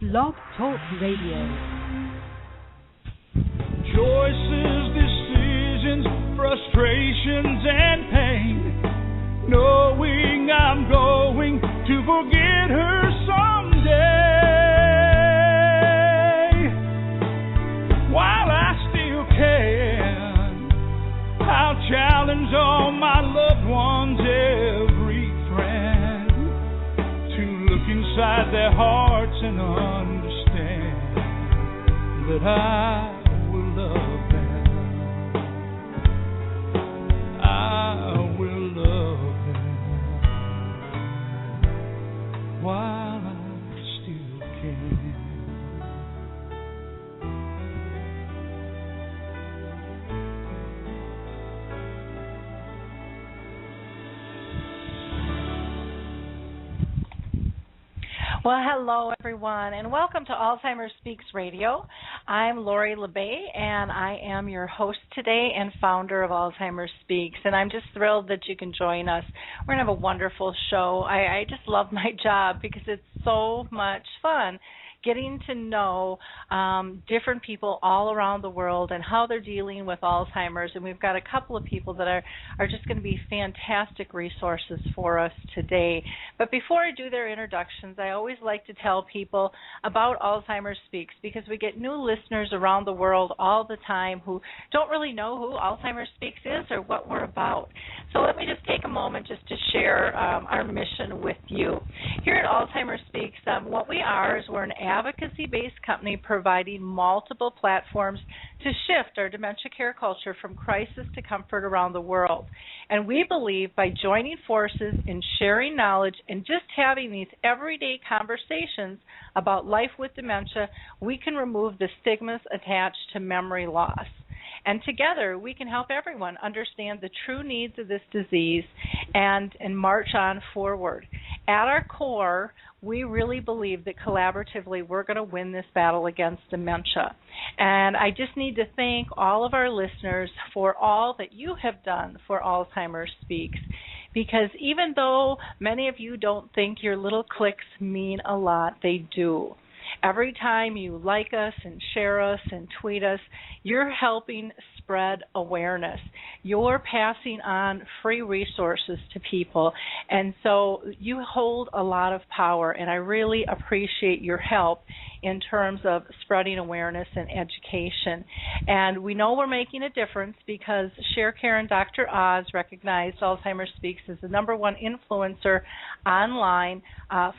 Blog Talk Radio. Choices, decisions, frustrations, and pain. Knowing I'm going to forget her someday. While I still can, I'll challenge all my loved ones, every friend, to look inside their hearts and understand that I will love them. I will love them while I still can. Well, hello, everyone, and welcome to Alzheimer's Speaks Radio. I'm Lori LeBay, and I am your host today and founder of Alzheimer's Speaks, and I'm just thrilled that you can join us. We're going to have a wonderful show. I just love my job because it's so much fun getting to know different people all around the world and how they're dealing with Alzheimer's. And we've got a couple of people that are just going to be fantastic resources for us today. But before I do their introductions, I always like to tell people about Alzheimer's Speaks because we get new listeners around the world all the time who don't really know who Alzheimer's Speaks is or what we're about. So let me just take a moment just to share our mission with you. Here at Alzheimer's Speaks, what we are is we're an advocacy-based company providing multiple platforms to shift our dementia care culture from crisis to comfort around the world. And we believe by joining forces in sharing knowledge and just having these everyday conversations about life with dementia, we can remove the stigmas attached to memory loss. And together, we can help everyone understand the true needs of this disease and march on forward. At our core, we really believe that collaboratively we're going to win this battle against dementia. And I just need to thank all of our listeners for all that you have done for Alzheimer's Speaks, because even though many of you don't think your little clicks mean a lot, they do. Every time you like us and share us and tweet us, you're helping spread awareness. You're passing on free resources to people, and so you hold a lot of power, and I really appreciate your help in terms of spreading awareness and education. And we know we're making a difference because ShareCare and Dr. Oz recognized Alzheimer's Speaks as the #1 influencer online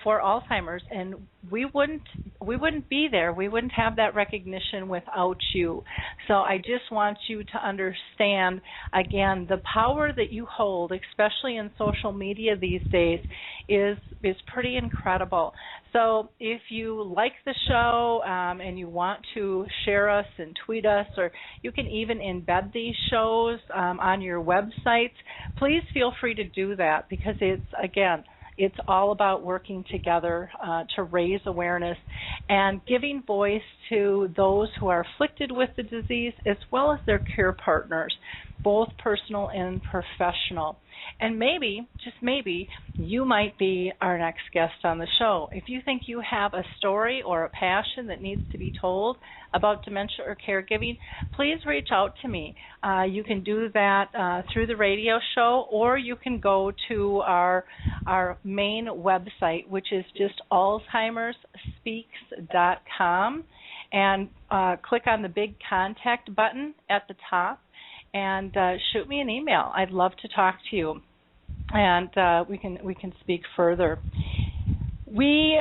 for Alzheimer's, and we wouldn't be there. We wouldn't have that recognition without you. So I just want you to understand, again, the power that you hold, especially in social media these days, is pretty incredible. So if you like the show and you want to share us and tweet us, or you can even embed these shows on your websites, please feel free to do that because it's all about working together to raise awareness and giving voice to those who are afflicted with the disease as well as their care partners, both personal and professional. And maybe, just maybe, you might be our next guest on the show. If you think you have a story or a passion that needs to be told about dementia or caregiving, please reach out to me. You can do that through the radio show, or you can go to our main website, which is just alzheimersspeaks.com, and click on the big contact button at the top and shoot me an email. I'd love to talk to you, and we can speak further. We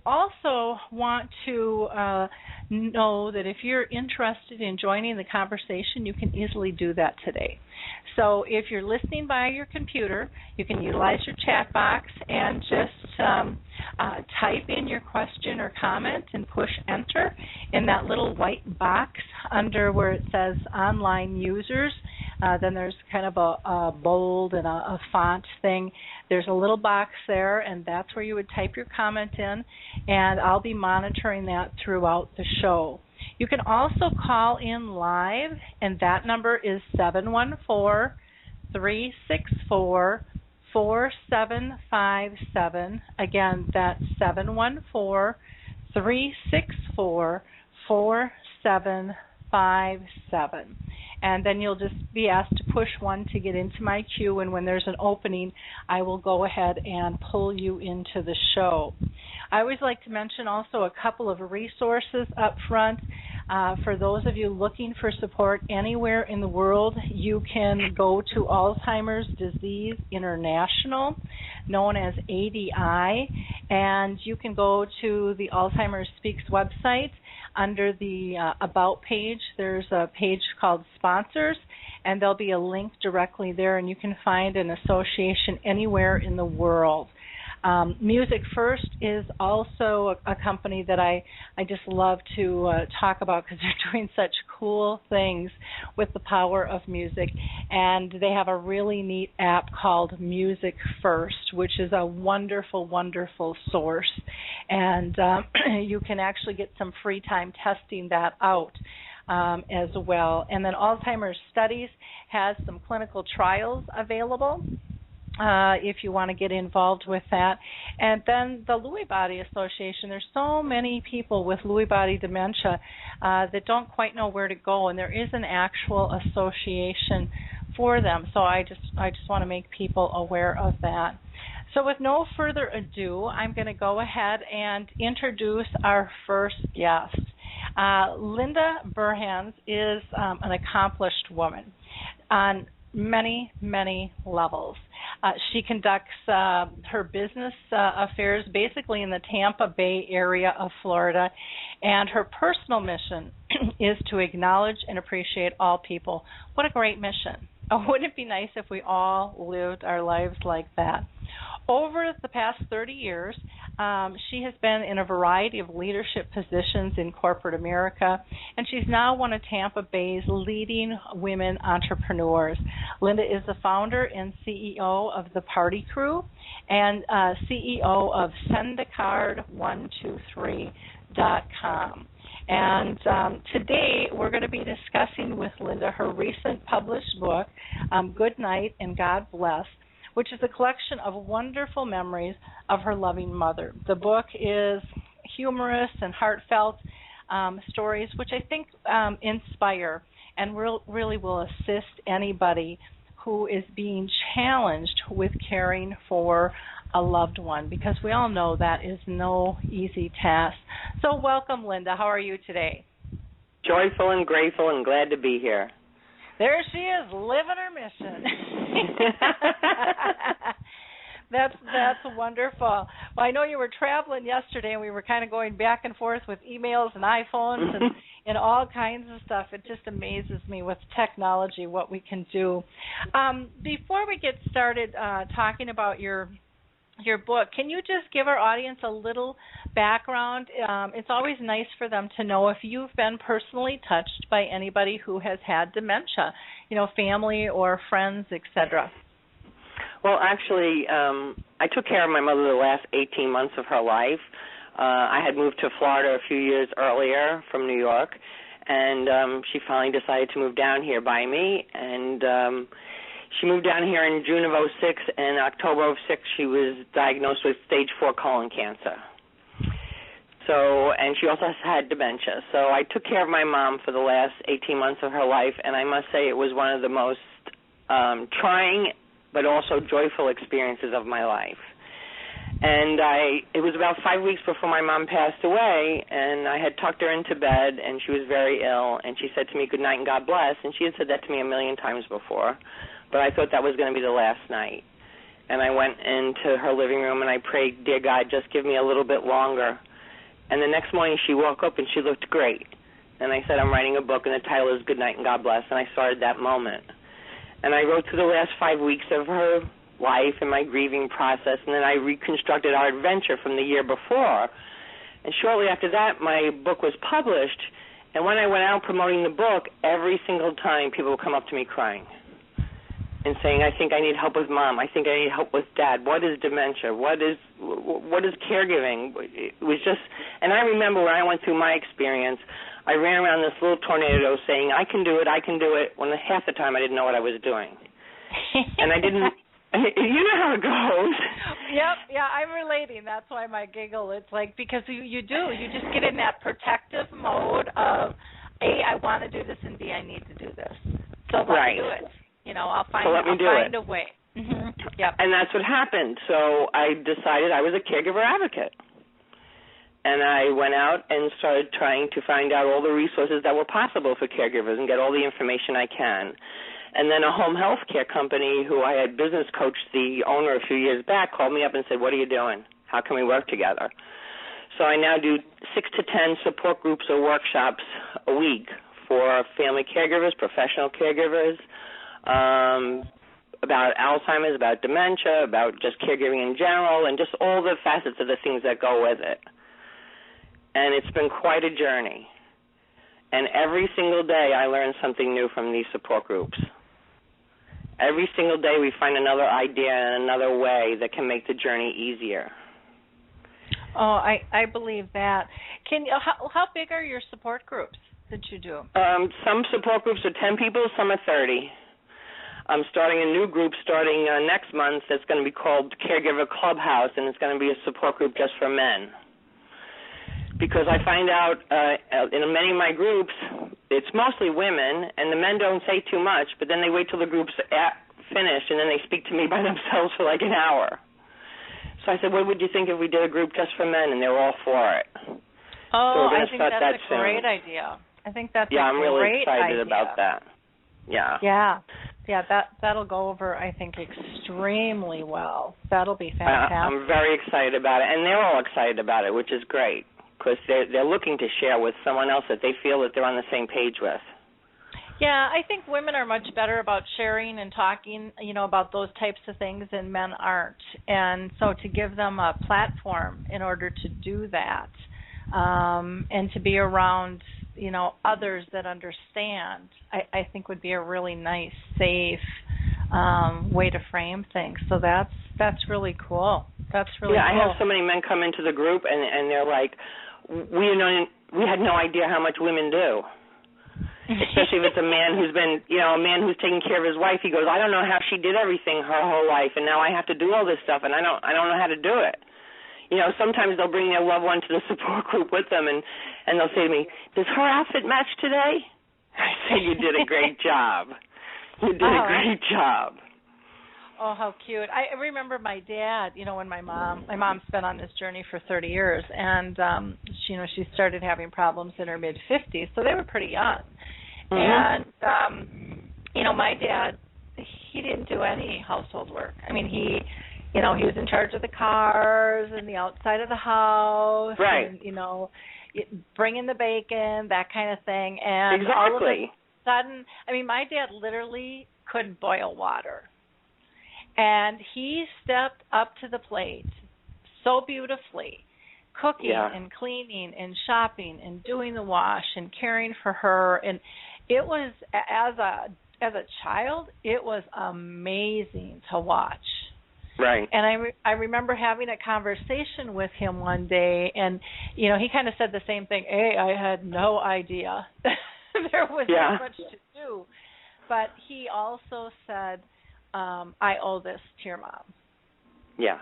also want to know that if you're interested in joining the conversation, you can easily do that today. So if you're listening via your computer, you can utilize your chat box and just type in your question or comment and push enter in that little white box under where it says online users. Then there's kind of a bold and a font thing. There's a little box there, and that's where you would type your comment in, and I'll be monitoring that throughout the show. You can also call in live, and that number is 714-364-4757. Again, that's 714-364-4757. 364-4757. And then you'll just be asked to push 1 to get into my queue, and when there's an opening, I will go ahead and pull you into the show. I always like to mention also a couple of resources up front. For those of you looking for support anywhere in the world, you can go to Alzheimer's Disease International, known as ADI, and you can go to the Alzheimer's Speaks website. Under the About page, there's a page called Sponsors, and there'll be a link directly there, and you can find an association anywhere in the world. Music First is also a company that I just love to talk about because they're doing such cool things with the power of music. And they have a really neat app called Music First, which is a wonderful, wonderful source. And you can actually get some free time testing that out as well. And then Alzheimer's Studies has some clinical trials available. If you want to get involved with that. And then the Lewy Body Association, there's so many people with Lewy body dementia that don't quite know where to go, and there is an actual association for them. So I just want to make people aware of that. So with no further ado, I'm going to go ahead and introduce our first guest. Linda Burhans is an accomplished woman on many, many levels. She conducts her business affairs basically in the Tampa Bay area of Florida, and her personal mission is to acknowledge and appreciate all people. What a great mission. Wouldn't it be nice if we all lived our lives like that? Over the past 30 years, she has been in a variety of leadership positions in corporate America, and she's now one of Tampa Bay's leading women entrepreneurs. Linda is the founder and CEO of The Party Crew and CEO of SendACard123.com. And today we're going to be discussing with Linda her recent published book, Good Night and God Bless, which is a collection of wonderful memories of her loving mother. The book is humorous and heartfelt stories, which I think inspire and really will assist anybody who is being challenged with caring for a loved one, because we all know that is no easy task. So welcome, Linda. How are you today? Joyful and grateful and glad to be here. There she is, living her mission. That's wonderful. Well, I know you were traveling yesterday, and we were kind of going back and forth with emails and iPhones and all kinds of stuff. It just amazes me with technology what we can do. Before we get started talking about your book, can you just give our audience a little background? It's always nice for them to know if you've been personally touched by anybody who has had dementia, family or friends, etc. Well, actually, I took care of my mother the last 18 months of her life. I had moved to Florida a few years earlier from New York, and she finally decided to move down here by me, and she moved down here in June of 2006, and October of 2006 she was diagnosed with stage 4 colon cancer. And she also had dementia. So I took care of my mom for the last 18 months of her life, and I must say it was one of the most trying but also joyful experiences of my life. And it was about 5 weeks before my mom passed away, and I had tucked her into bed, and she was very ill, and she said to me, "Good night and God bless," and she had said that to me a million times before. But I thought that was going to be the last night. And I went into her living room and I prayed, "Dear God, just give me a little bit longer." And the next morning she woke up and she looked great. And I said, "I'm writing a book and the title is Good Night and God Bless." And I started that moment. And I wrote through the last 5 weeks of her life and my grieving process, and then I reconstructed our adventure from the year before. And shortly after that, my book was published. And when I went out promoting the book, every single time people would come up to me crying and saying, "I think I need help with Mom. I think I need help with Dad. What is dementia? What is caregiving?" It was just, and I remember when I went through my experience, I ran around this little tornado saying, "I can do it, I can do it," when half the time I didn't know what I was doing. And I You know how it goes. Yep, yeah, I'm relating. That's why my giggle. It's like, because you just get in that protective mode of, A, I want to do this, and B, I need to do this. So let me do it. I'll find a way. Mm-hmm. Yep. And that's what happened. So I decided I was a caregiver advocate. And I went out and started trying to find out all the resources that were possible for caregivers and get all the information I can. And then a home health care company who I had business coached the owner a few years back called me up and said, what are you doing? How can we work together? So I now do 6 to 10 support groups or workshops a week for family caregivers, professional caregivers, about Alzheimer's, about dementia, about just caregiving in general, and just all the facets of the things that go with it. And it's been quite a journey. And every single day I learn something new from these support groups. Every single day we find another idea and another way that can make the journey easier. Oh, I believe that. How big are your support groups that you do? Some support groups are 10 people, some are 30. I'm starting a new group starting next month that's going to be called Caregiver Clubhouse, and it's going to be a support group just for men. Because I find out in many of my groups, it's mostly women, and the men don't say too much, but then they wait till the group's finished, and then they speak to me by themselves for like an hour. So I said, what would you think if we did a group just for men, and they were all for it? Oh, I think that's a great idea. I think that's a great idea. Yeah, I'm really excited about that. Yeah. Yeah, that'll go over, I think, extremely well. That'll be fantastic. I'm very excited about it, and they're all excited about it, which is great. Because they're looking to share with someone else that they feel that they're on the same page with. Yeah, I think women are much better about sharing and talking, about those types of things, and men aren't. And so to give them a platform in order to do that, and to be around, others that understand, I think would be a really nice, safe way to frame things. So that's really cool. That's really cool. I have so many men come into the group, and they're like, we had no idea how much women do. Especially if it's a man who's been, a man who's taking care of his wife. He goes, I don't know how she did everything her whole life, and now I have to do all this stuff, and I don't know how to do it. Sometimes they'll bring their loved one to the support group with them, and they'll say to me, does her outfit match today? I say, you did a great job. You did a great job. Oh, how cute. I remember my dad, when my mom's been on this journey for 30 years, and, she started having problems in her mid-50s, so they were pretty young. Mm-hmm. And, my dad, he didn't do any household work. I mean, he was in charge of the cars and the outside of the house. Right. And, bringing the bacon, that kind of thing. And exactly. All of a sudden, my dad literally couldn't boil water. And he stepped up to the plate so beautifully, cooking and cleaning and shopping and doing the wash and caring for her. And it was, as a child, it was amazing to watch. Right. And I remember having a conversation with him one day, and, he kind of said the same thing. I had no idea there was so much to do. But he also said, I owe this to your mom. Yeah.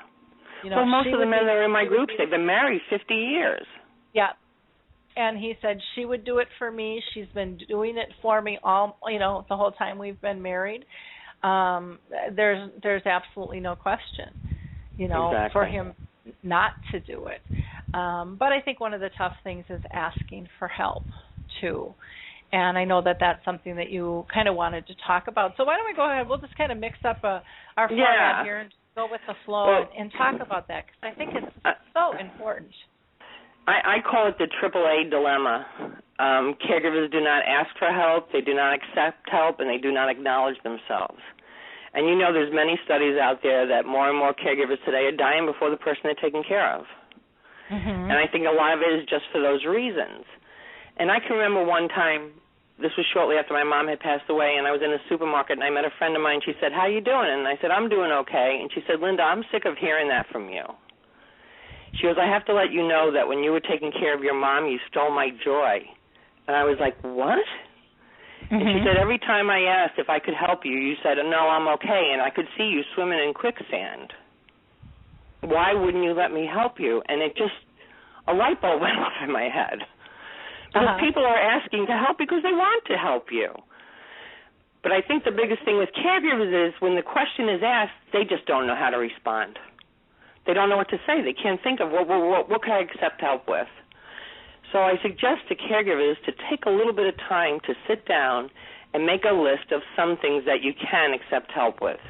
Well, most of the men that are in my groups, they've been married 50 years. Yeah. And he said she would do it for me. She's been doing it for me all, the whole time we've been married. There's absolutely no question, exactly. for him not to do it. But I think one of the tough things is asking for help, too. And I know that that's something that you kind of wanted to talk about. So why don't we go ahead? We'll just kind of mix up our format here and go with the flow and talk about that, because I think it's so important. I call it the AAA dilemma. Caregivers do not ask for help, they do not accept help, and they do not acknowledge themselves. And there's many studies out there that more and more caregivers today are dying before the person they're taking care of. Mm-hmm. And I think a lot of it is just for those reasons. And I can remember one time, this was shortly after my mom had passed away, and I was in a supermarket, and I met a friend of mine. She said, how you doing? And I said, I'm doing okay. And she said, Linda, I'm sick of hearing that from you. She goes, I have to let you know that when you were taking care of your mom, you stole my joy. And I was like, what? And she said, every time I asked if I could help you, you said, no, I'm okay, and I could see you swimming in quicksand. Why wouldn't you let me help you? And it just, a light bulb went off in my head. Because people are asking to help because they want to help you. But I think the biggest thing with caregivers is when the question is asked, they just don't know how to respond. They don't know what to say. They can't think of what can I accept help with. So I suggest to caregivers to take a little bit of time to sit down and make a list of some things that you can accept help with.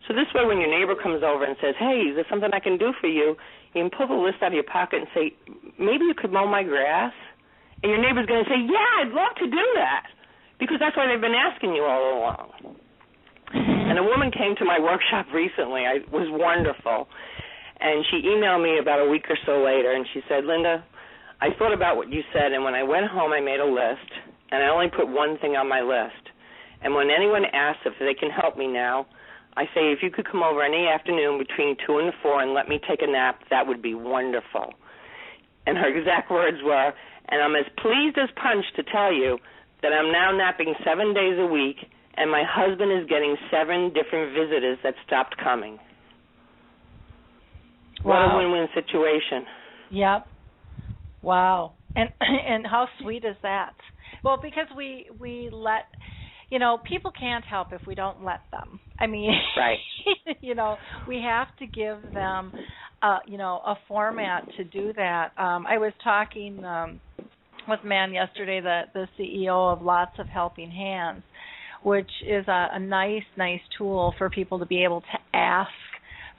So this way when your neighbor comes over and says, hey, is there something I can do for you, you can pull the list out of your pocket and say, maybe you could mow my grass? And your neighbor's going to say, yeah, I'd love to do that, because that's why they've been asking you all along. And a woman came to my workshop recently. It was wonderful. And she emailed me about a week or so later, and she said, Linda, I thought about what you said, and when I went home I made a list, and I only put one thing on my list. And when anyone asks if they can help me now, I say, if you could come over any afternoon between 2 and 4 and let me take a nap, that would be wonderful. And her exact words were, and I'm as pleased as punch to tell you that I'm now napping 7 days a week, and my husband is getting 7 different visitors that stopped coming. Wow. What a win-win situation. Yep. Wow. And how sweet is that? Well, because we let, people can't help if we don't let them. I mean, right. We have to give them, a format to do that. I was talking with a man yesterday, the CEO of Lots of Helping Hands, which is a nice tool for people to be able to ask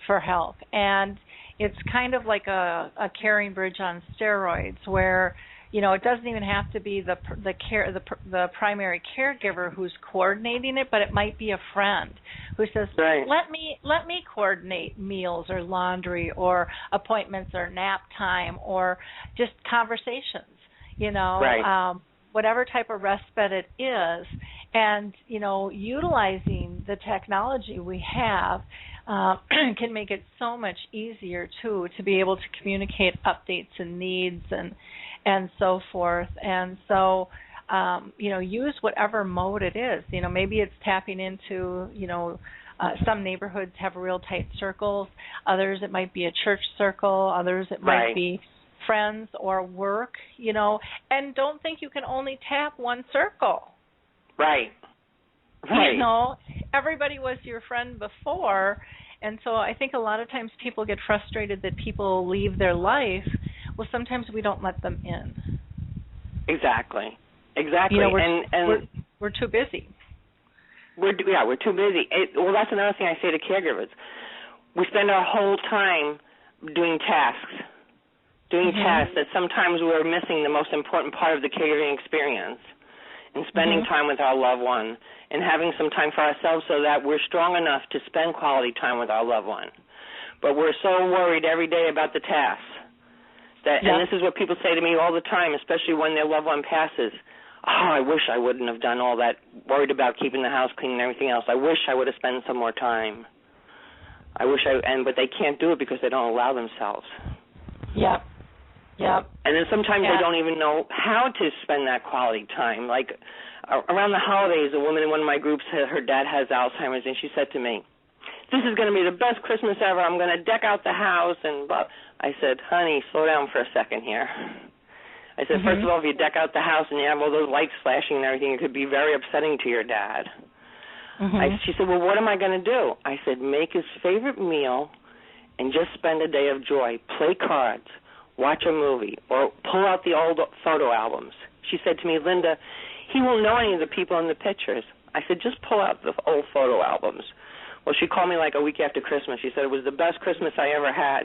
for help. And it's kind of like a caring bridge on steroids, where it doesn't even have to be the primary caregiver who's coordinating it, but it might be a friend who says, right. let me coordinate meals or laundry or appointments or nap time or just conversations, right. Whatever type of respite it is. And, utilizing the technology we have can make it so much easier, too, to be able to communicate updates and needs and so forth. And so, use whatever mode it is. Maybe it's tapping into, some neighborhoods have real tight circles. Others, it might be a church circle. Others, it might be friends or work, and don't think you can only tap one circle. Right. Everybody was your friend before, and so I think a lot of times people get frustrated that people leave their life. Well, sometimes we don't let them in. Exactly. We're too busy. We're too busy. That's another thing I say to caregivers. We spend our whole time doing tasks that sometimes we're missing the most important part of the caregiving experience, and spending time with our loved one and having some time for ourselves so that we're strong enough to spend quality time with our loved one. But we're so worried every day about the tasks. And this is what people say to me all the time, especially when their loved one passes. Oh, I wish I wouldn't have done all that, worried about keeping the house clean and everything else. I wish I would have spent some more time. But they can't do it because they don't allow themselves. Yep. And then sometimes they don't even know how to spend that quality time. Like around the holidays, a woman in one of my groups, her dad has Alzheimer's, and she said to me, this is going to be the best Christmas ever. I'm going to deck out the house. And I said, honey, slow down for a second here. I said, first of all, if you deck out the house and you have all those lights flashing and everything, it could be very upsetting to your dad. She said, well, what am I going to do? I said, make his favorite meal and just spend a day of joy. Play cards. Watch a movie, or pull out the old photo albums. She said to me, Linda, he won't know any of the people in the pictures. I said, just pull out the old photo albums. Well, she called me like a week after Christmas. She said it was the best Christmas I ever had.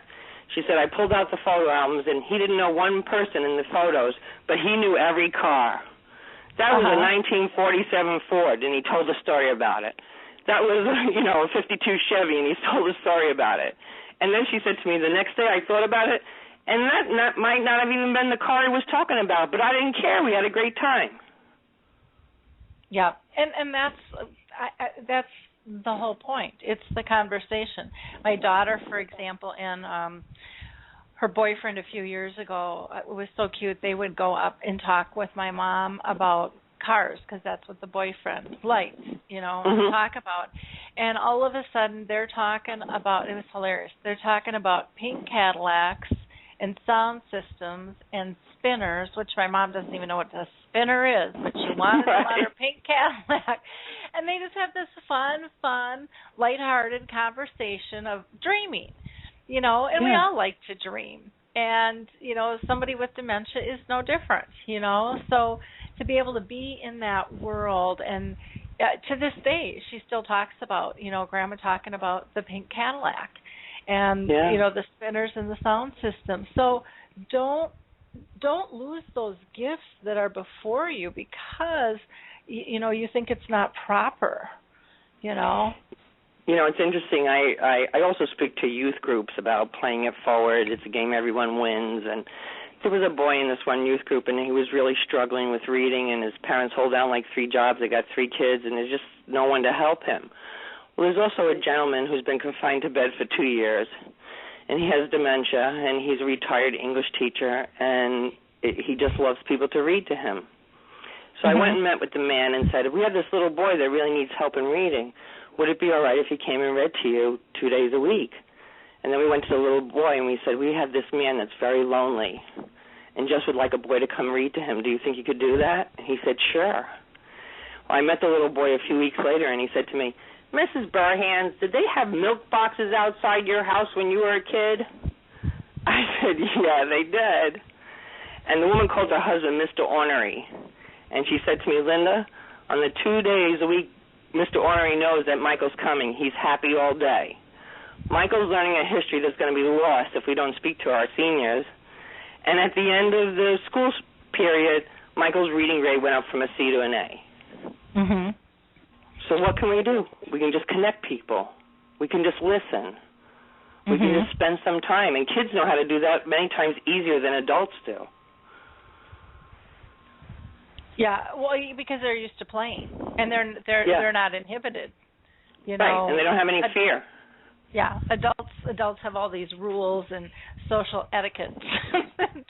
She said, I pulled out the photo albums, and he didn't know one person in the photos, but he knew every car. That was a 1947 Ford, and he told a story about it. That was, a 52 Chevy, and he told a story about it. And then she said to me, the next day I thought about it, and that might not have even been the car he was talking about, but I didn't care. We had a great time. Yeah, and that's the whole point. It's the conversation. My daughter, for example, and her boyfriend a few years ago, it was so cute. They would go up and talk with my mom about cars because that's what the boyfriend liked, to talk about. And all of a sudden they're talking about, it was hilarious, they're talking about pink Cadillacs and sound systems and spinners, which my mom doesn't even know what a spinner is, but she wanted them on her pink Cadillac. And they just have this fun, lighthearted conversation of dreaming, and we all like to dream. And, somebody with dementia is no different, So to be able to be in that world, and to this day, she still talks about, Grandma talking about the pink Cadillac and, the spinners and the sound system. So don't lose those gifts that are before you because, you think it's not proper, It's interesting. I also speak to youth groups about playing it forward. It's a game everyone wins. And there was a boy in this one youth group, and he was really struggling with reading, and his parents hold down like 3 jobs. They got 3 kids, and there's just no one to help him. Well, there's also a gentleman who's been confined to bed for 2 years, and he has dementia, and he's a retired English teacher, and he just loves people to read to him. So I went and met with the man and said, we have this little boy that really needs help in reading. Would it be all right if he came and read to you 2 days a week? And then we went to the little boy and we said, we have this man that's very lonely and just would like a boy to come read to him. Do you think you could do that? And he said, sure. Well, I met the little boy a few weeks later and he said to me, Mrs. Burhans, did they have milk boxes outside your house when you were a kid? I said, yeah, they did. And the woman called her husband Mr. Ornery. And she said to me, Linda, on the 2 days a week, Mr. Ornery knows that Michael's coming. He's happy all day. Michael's learning a history that's going to be lost if we don't speak to our seniors. And at the end of the school period, Michael's reading grade went up from a C to an A. So what can we do? We can just connect people. We can just listen. We can just spend some time. And kids know how to do that many times easier than adults do. Yeah, well, because they're used to playing, and they're not inhibited, Right, and they don't have any fear. Yeah, adults have all these rules and social etiquette.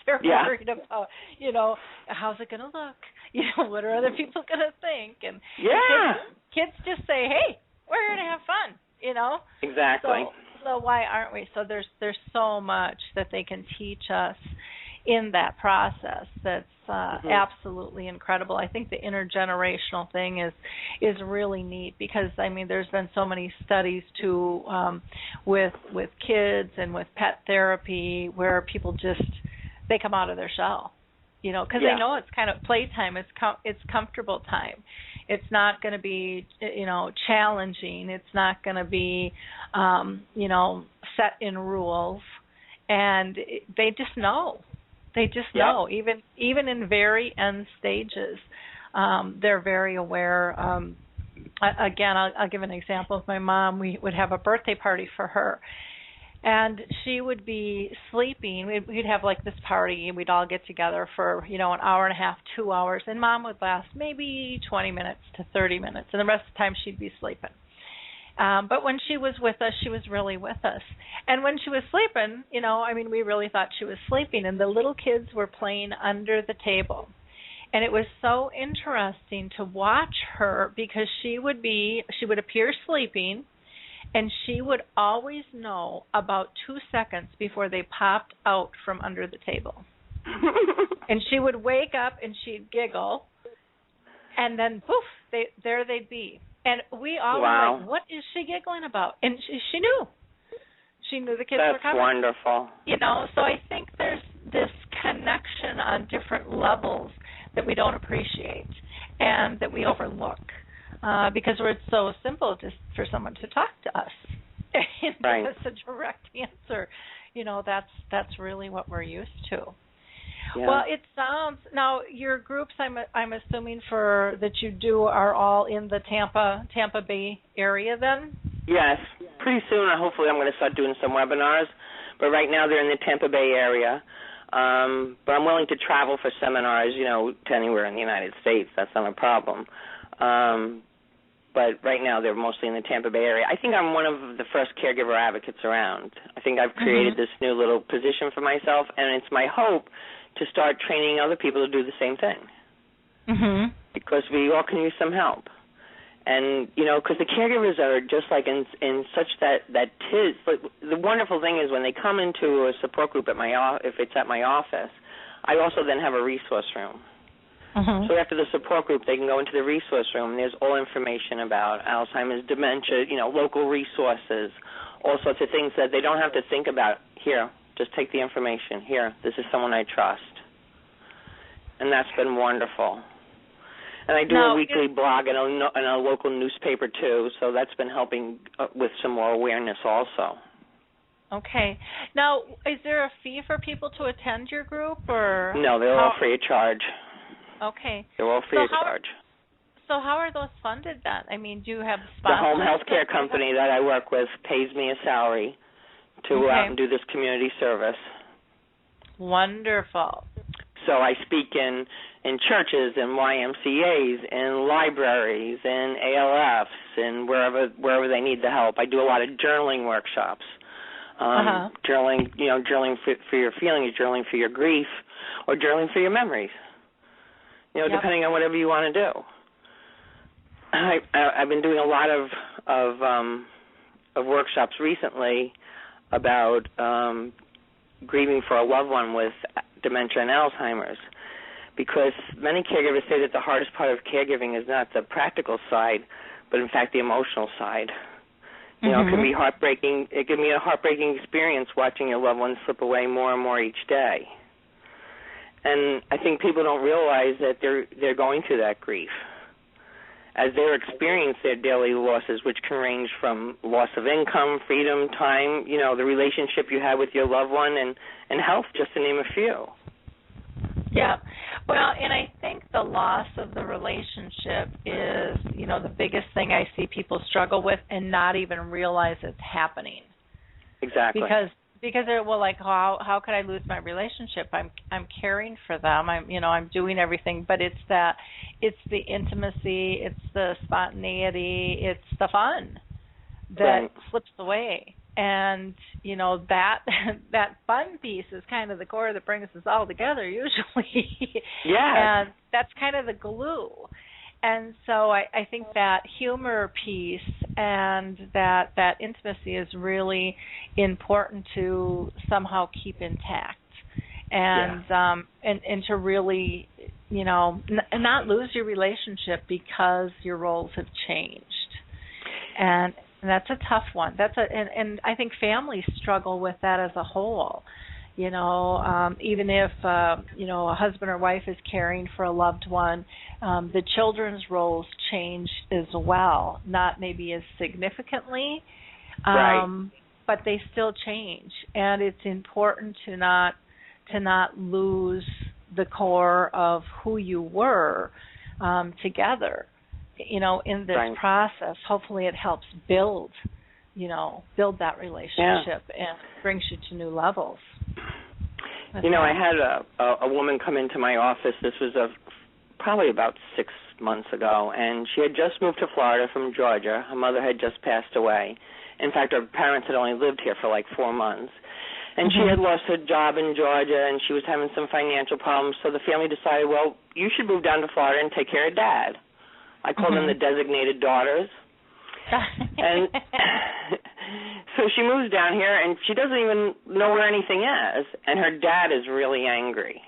They're worried about, how's it going to look? What are other people going to think? And kids just say, hey, we're here to have fun, Exactly. So why aren't we? So there's so much that they can teach us in that process that's absolutely incredible. I think the intergenerational thing is really neat because there's been so many studies too with kids and with pet therapy where people they come out of their shell, because they know it's kind of playtime. It's comfortable time. It's not going to be challenging. It's not going to be set in rules, and they just know. They just know, even in very end stages, they're very aware. Again, I'll give an example of my mom. We would have a birthday party for her, and she would be sleeping. We'd have like this party, and we'd all get together for, an hour and a half, 2 hours, and Mom would last maybe 20 minutes to 30 minutes, and the rest of the time she'd be sleeping. But when she was with us, she was really with us. And when she was sleeping, we really thought she was sleeping. And the little kids were playing under the table. And it was so interesting to watch her because she would appear sleeping, and she would always know about 2 seconds before they popped out from under the table. And she would wake up and she'd giggle, and then poof, there they'd be. And we all were like, what is she giggling about? And she knew. She knew the kids were coming. That's wonderful. So I think there's this connection on different levels that we don't appreciate and that we overlook because it's so simple just for someone to talk to us and give us a direct answer. That's really what we're used to. Yeah. Well, it sounds now your groups. I'm assuming that you do are all in the Tampa Bay area then. Yes, pretty soon. Hopefully, I'm going to start doing some webinars. But right now, they're in the Tampa Bay area. But I'm willing to travel for seminars, to anywhere in the United States. That's not a problem. But right now, they're mostly in the Tampa Bay area. I think I'm one of the first caregiver advocates around. I think I've created this new little position for myself, and it's my hope to start training other people to do the same thing. because we all can use some help. And, because the caregivers are just like in such that tis. Like, the wonderful thing is when they come into a support group if it's at my office, I also then have a resource room. Mm-hmm. So after the support group, they can go into the resource room, and there's all information about Alzheimer's, dementia, local resources, all sorts of things that they don't have to think about. Here, just take the information. Here, this is someone I trust. And that's been wonderful. And I do a weekly blog in a local newspaper, too, so that's been helping with some more awareness also. Okay. Now, is there a fee for people to attend your group? Or no, they're all free of charge. Okay. They're all free of charge. So how are those funded then? I mean, do you have sponsors? The home health care company that I work with pays me a salary to go out and do this community service. Wonderful. So I speak in churches and YMCAs and libraries and ALFs and wherever they need the help. I do a lot of journaling workshops. Journaling, journaling for your feelings, journaling for your grief, or journaling for your memories. Depending on whatever you want to do. I've been doing a lot of workshops recently about grieving for a loved one with dementia and Alzheimer's, because many caregivers say that the hardest part of caregiving is not the practical side, but in fact the emotional side. It can be heartbreaking. It can be a heartbreaking experience watching your loved one slip away more and more each day. And I think people don't realize that they're going through that grief as they're experiencing their daily losses, which can range from loss of income, freedom, time, the relationship you have with your loved one, and health, just to name a few. Yeah. Well, and I think the loss of the relationship is, the biggest thing I see people struggle with and not even realize it's happening. Exactly. Because they're how could I lose my relationship? I'm caring for them. I'm doing everything, but it's the intimacy, it's the spontaneity, it's the fun that slips away. And that fun piece is kind of the core that brings us all together usually. Yeah. And that's kind of the glue. And so I think that humor piece and that intimacy is really important to somehow keep intact, and to really not lose your relationship because your roles have changed. And that's a tough one. And I think families struggle with that as a whole. Even if a husband or wife is caring for a loved one, the children's roles change as well, not maybe as significantly, but they still change. And it's important to not lose the core of who you were together. In this process, hopefully it helps build that relationship and brings you to new levels. I had a woman come into my office. This was probably about 6 months ago, and she had just moved to Florida from Georgia. Her mother had just passed away. In fact, her parents had only lived here for like 4 months. And she had lost her job in Georgia, and she was having some financial problems, so the family decided, well, you should move down to Florida and take care of Dad. I call them the designated daughters. And so she moves down here, and she doesn't even know where anything is, and her dad is really angry.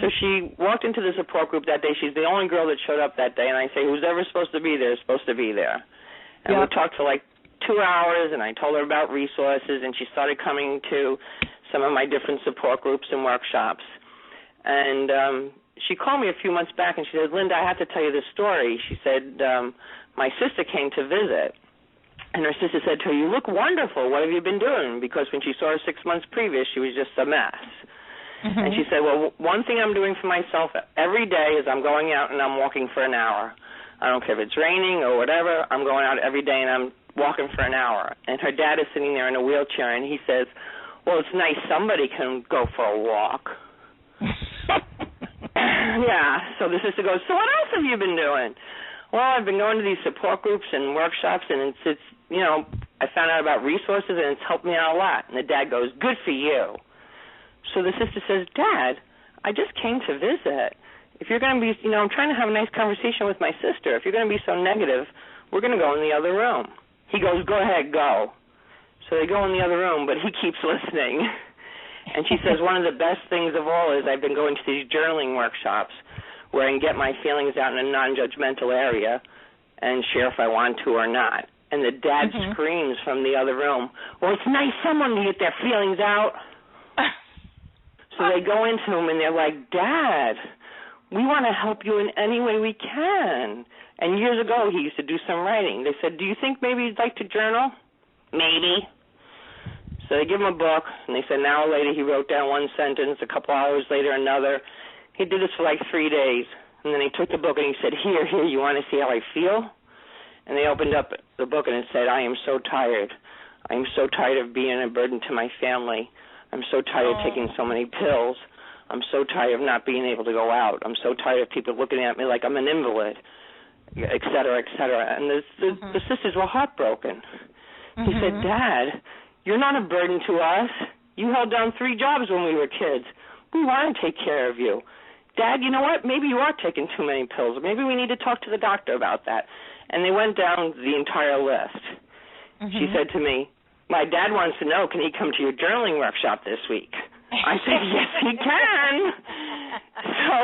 So she walked into the support group that day. She's the only girl that showed up that day, and I say, who's ever supposed to be there is supposed to be there. And we talked for like 2 hours, and I told her about resources, and she started coming to some of my different support groups and workshops. And she called me a few months back, and she said, Linda, I have to tell you this story. She said, my sister came to visit, and her sister said to her, you look wonderful. What have you been doing? Because when she saw her 6 months previous, she was just a mess. And she said, well, one thing I'm doing for myself every day is I'm going out and I'm walking for an hour. I don't care if it's raining or whatever. I'm going out every day and I'm walking for an hour. And her dad is sitting there in a wheelchair, and he says, well, it's nice somebody can go for a walk. So the sister goes, so what else have you been doing? Well, I've been going to these support groups and workshops, and it's I found out about resources, and it's helped me out a lot. And the dad goes, good for you. So the sister says, Dad, I just came to visit. if you're going to be, I'm trying to have a nice conversation with my sister. If you're going to be so negative, we're going to go in the other room. He goes, go ahead, go. So they go in the other room, but he keeps listening. And she says, one of the best things of all is I've been going to these journaling workshops where I can get my feelings out in a non-judgmental area and share if I want to or not. And the dad screams from the other room, well, it's nice someone to get their feelings out. So they go into him and they're like, Dad, we want to help you in any way we can. And years ago he used to do some writing. They said, do you think maybe you'd like to journal? Maybe. So they give him a book, and they said an hour later he wrote down one sentence, a couple hours later another. He did this for like 3 days. And then he took the book and he said, here, you want to see how I feel? And they opened up the book and it said, I am so tired. I am so tired of being a burden to my family. I'm so tired of taking so many pills. I'm so tired of not being able to go out. I'm so tired of people looking at me like I'm an invalid, et cetera, et cetera. And the sisters were heartbroken. He said, Dad, you're not a burden to us. You held down 3 jobs when we were kids. We want to take care of you. Dad, you know what? Maybe you are taking too many pills. Maybe we need to talk to the doctor about that. And they went down the entire list. She said to me, my dad wants to know, can he come to your journaling workshop this week? I said, yes, he can. So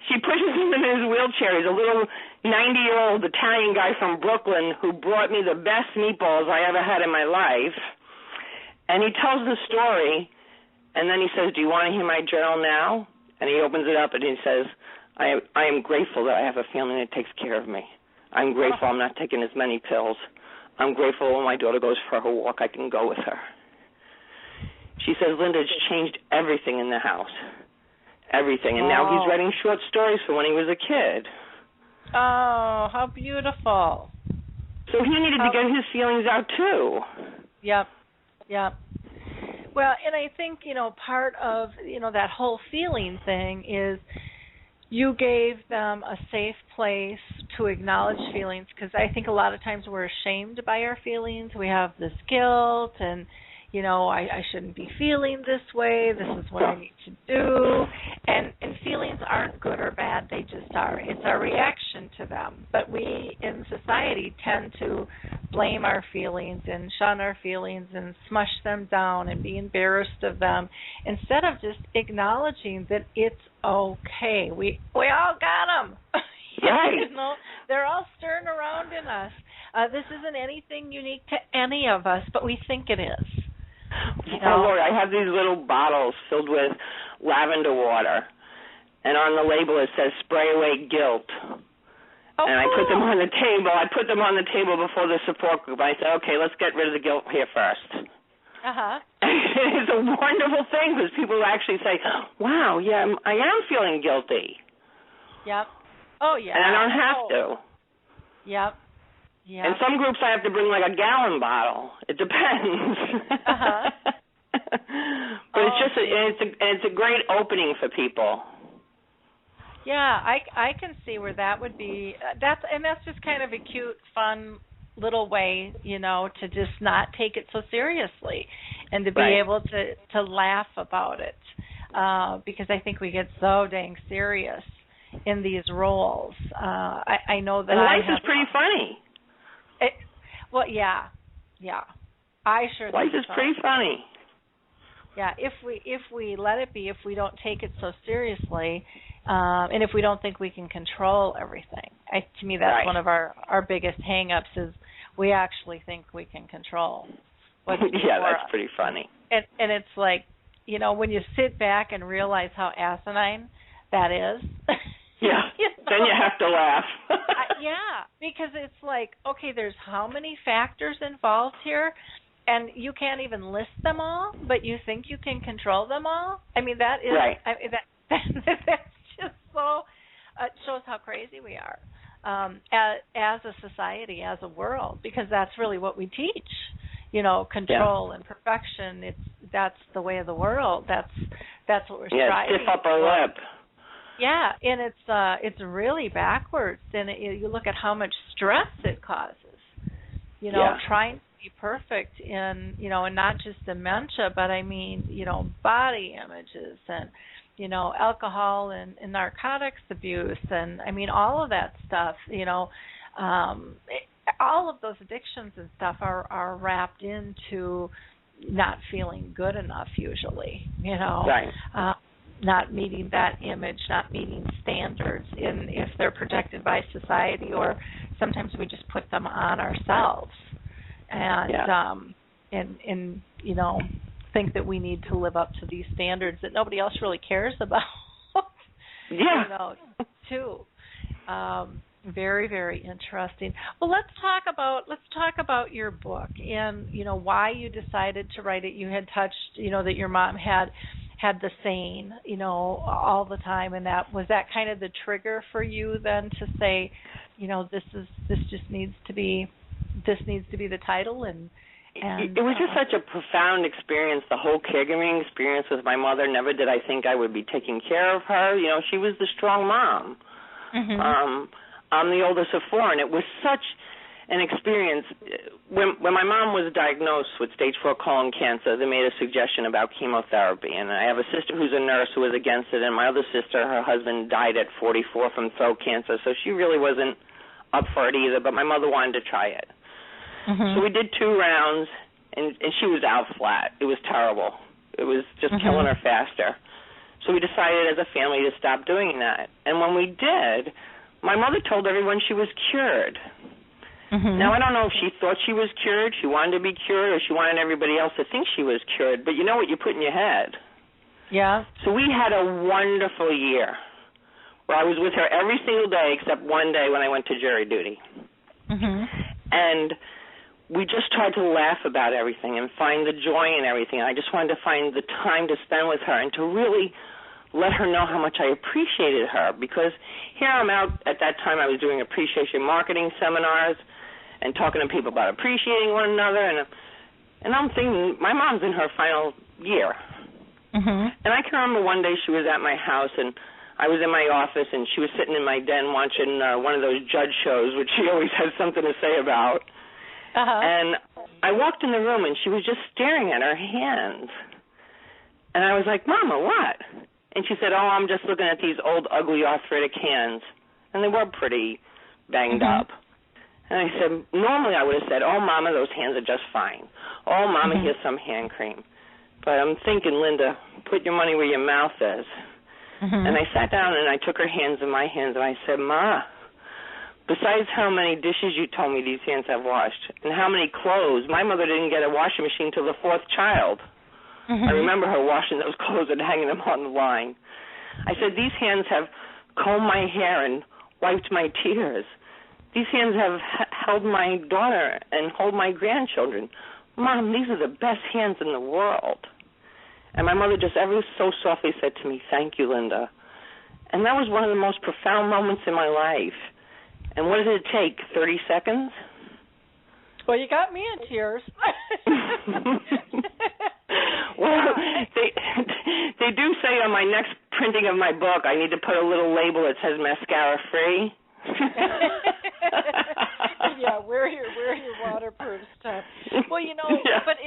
she pushes him in his wheelchair. He's a little 90-year-old Italian guy from Brooklyn who brought me the best meatballs I ever had in my life. And he tells the story, and then he says, do you want to hear my journal now? And he opens it up and he says, I am grateful that I have a family that takes care of me. I'm grateful I'm not taking as many pills. I'm grateful when my daughter goes for her walk, I can go with her. She says, Linda, it's changed everything in the house. Everything. And now he's writing short stories from when he was a kid. Oh, how beautiful. So he needed to get his feelings out, too. Yep. Well, and I think, part of, that whole feeling thing is you gave them a safe place to acknowledge feelings, because I think a lot of times we're ashamed by our feelings. We have this guilt and, I shouldn't be feeling this way. This is what I need to do. And feelings aren't good or bad. They just are. It's our reaction to them. But we in society tend to blame our feelings and shun our feelings and smush them down and be embarrassed of them, instead of just acknowledging that it's okay. We all got them. Right. They're all stirring around in us. This isn't anything unique to any of us, but we think it is. Oh, Lord, I have these little bottles filled with lavender water, and on the label it says, spray away guilt. And I put them on the table. I put them on the table before the support group. I said, okay, let's get rid of the guilt here first. It's a wonderful thing, because people actually say, wow, yeah, I am feeling guilty. Yep. Oh, yeah. And I don't have to. Yep. In some groups I have to bring like a gallon bottle. It depends. But it's a great opening for people. Yeah, I can see where that would be. That's just kind of a cute, fun little way, to just not take it so seriously, and to be able to laugh about it, because I think we get so dang serious in these roles. I know that life is pretty funny. Well, yeah. I sure life think is pretty funny. Yeah, if we let it be, if we don't take it so seriously, and if we don't think we can control everything. To me, that's one of our biggest hang-ups, is we actually think we can control what's yeah, that's us. pretty funny. And it's like, when you sit back and realize how asinine that is. Yeah, then you have to laugh. Yeah, because it's like, okay, there's how many factors involved here, and you can't even list them all, but you think you can control them all? I mean, that is, that's just so, it shows how crazy we are as a society, as a world, because that's really what we teach. Control and perfection. That's the way of the world. That's what we're striving for. Stiff upper lip. Yeah, and it's really backwards. And you look at how much stress it causes. Trying to be perfect in and not just dementia, but I mean body images and alcohol and narcotics abuse, and I mean all of that stuff. All of those addictions and stuff are wrapped into not feeling good enough usually. Right. Not meeting that image, not meeting standards if they're projected by society, or sometimes we just put them on ourselves and think that we need to live up to these standards that nobody else really cares about. Too. Very, very interesting. Well, let's talk about your book and why you decided to write it. You had touched that your mom had the saying all the time, and was that kind of the trigger for you then to say, this needs to be the title. And it was just such a profound experience, the whole caregiving experience with my mother. Never did I think I would be taking care of her. She was the strong mom. Mm-hmm. I'm the oldest of four, and it was such an experience. When my mom was diagnosed with stage 4 colon cancer, they made a suggestion about chemotherapy, and I have a sister who's a nurse who was against it, and my other sister, her husband died at 44 from throat cancer, so she really wasn't up for it either, but my mother wanted to try it. Mm-hmm. So we did 2 rounds, and she was out flat. It was terrible. It was just killing her faster. So we decided as a family to stop doing that. And when we did, my mother told everyone she was cured. Mm-hmm. Now, I don't know if she thought she was cured, she wanted to be cured, or she wanted everybody else to think she was cured, but you know what you put in your head. Yeah. So we had a wonderful year where I was with her every single day except one day when I went to jury duty. Mm-hmm. And we just tried to laugh about everything and find the joy in everything. I just wanted to find the time to spend with her and to really let her know how much I appreciated her, because here I'm out at that time I was doing appreciation marketing seminars and talking to people about appreciating one another, and I'm thinking my mom's in her final year. Mm-hmm. And I can remember one day she was at my house and I was in my office and she was sitting in my den watching one of those judge shows, which she always has something to say about. Uh-huh. And I walked in the room and she was just staring at her hands. And I was like, Mama, what? And she said, oh, I'm just looking at these old, ugly, arthritic hands. And they were pretty banged up. And I said, normally I would have said, oh, Mama, those hands are just fine. Oh, Mama, here's some hand cream. But I'm thinking, Linda, put your money where your mouth is. And I sat down and I took her hands in my hands and I said, Ma, besides how many dishes you told me these hands have washed and how many clothes, my mother didn't get a washing machine till the 4th child. I remember her washing those clothes and hanging them on the line. I said, these hands have combed my hair and wiped my tears. These hands have held my daughter and hold my grandchildren. Mom, these are the best hands in the world. And my mother just ever so softly said to me, thank you, Linda. And that was one of the most profound moments in my life. And what did it take, 30 seconds? Well, you got me in tears. Well, they do say on my next printing of my book, I need to put a little label that says mascara free. Yeah, wear your waterproof stuff. Well, but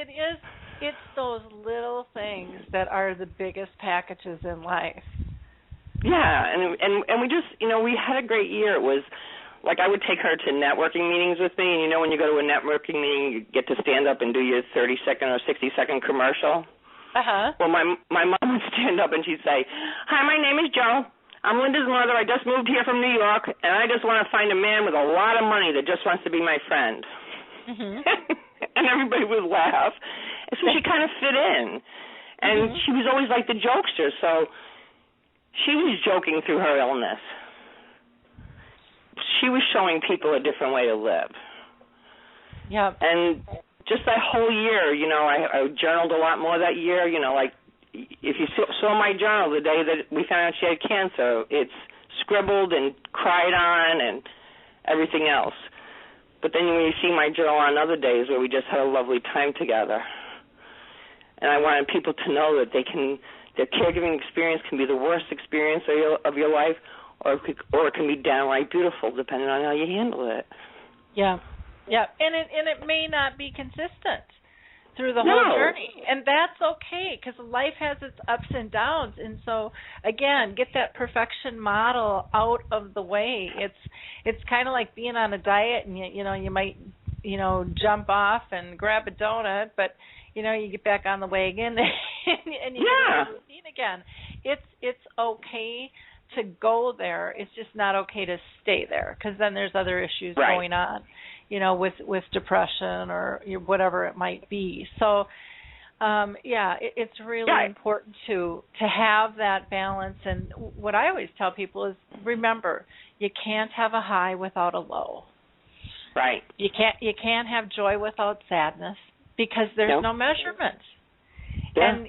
it's those little things that are the biggest packages in life. Yeah, and we just, we had a great year. It was like I would take her to networking meetings with me, and when you go to a networking meeting, you get to stand up and do your 30-second or 60-second commercial. Uh-huh. Well, my mom would stand up and she'd say, hi, my name is Joe. I'm Linda's mother. I just moved here from New York, and I just want to find a man with a lot of money that just wants to be my friend. Mm-hmm. And everybody would laugh. And so she kind of fit in. And she was always like the jokester, so she was joking through her illness. She was showing people a different way to live. Yeah. And just that whole year, I journaled a lot more that year. Like if you saw my journal the day that we found out she had cancer, it's scribbled and cried on and everything else. But then when you see my journal on other days where we just had a lovely time together, and I wanted people to know that their caregiving experience can be the worst experience of your life, or it can be downright beautiful, depending on how you handle it. Yeah, and it may not be consistent. through the whole journey, and that's okay because life has its ups and downs. And so, again, get that perfection model out of the way. It's kind of like being on a diet, and you might jump off and grab a donut, but you get back on the wagon and you get your routine again. It's okay to go there. It's just not okay to stay there because then there's other issues going on, with depression or whatever it might be. So, it's really important to have that balance. And what I always tell people is, remember, you can't have a high without a low. Right. You can't have joy without sadness because there's no measurement. Yeah. And,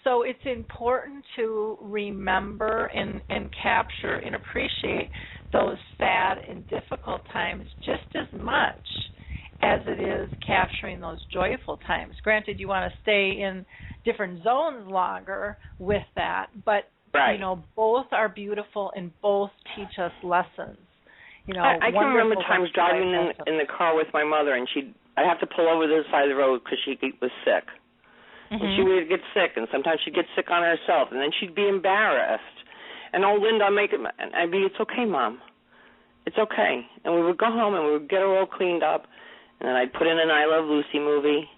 so it's important to remember and capture and appreciate those sad and difficult times just as much as it is capturing those joyful times. Granted, you want to stay in different zones longer with that, but, both are beautiful and both teach us lessons. I can remember times driving in the car with my mother, and I'd have to pull over to the side of the road because she was sick. Mm-hmm. And she would get sick, and sometimes she'd get sick on herself, and then she'd be embarrassed. And, Linda, and I'd be, it's okay, Mom. It's okay. And we would go home, and we would get her all cleaned up, and then I'd put in an I Love Lucy movie.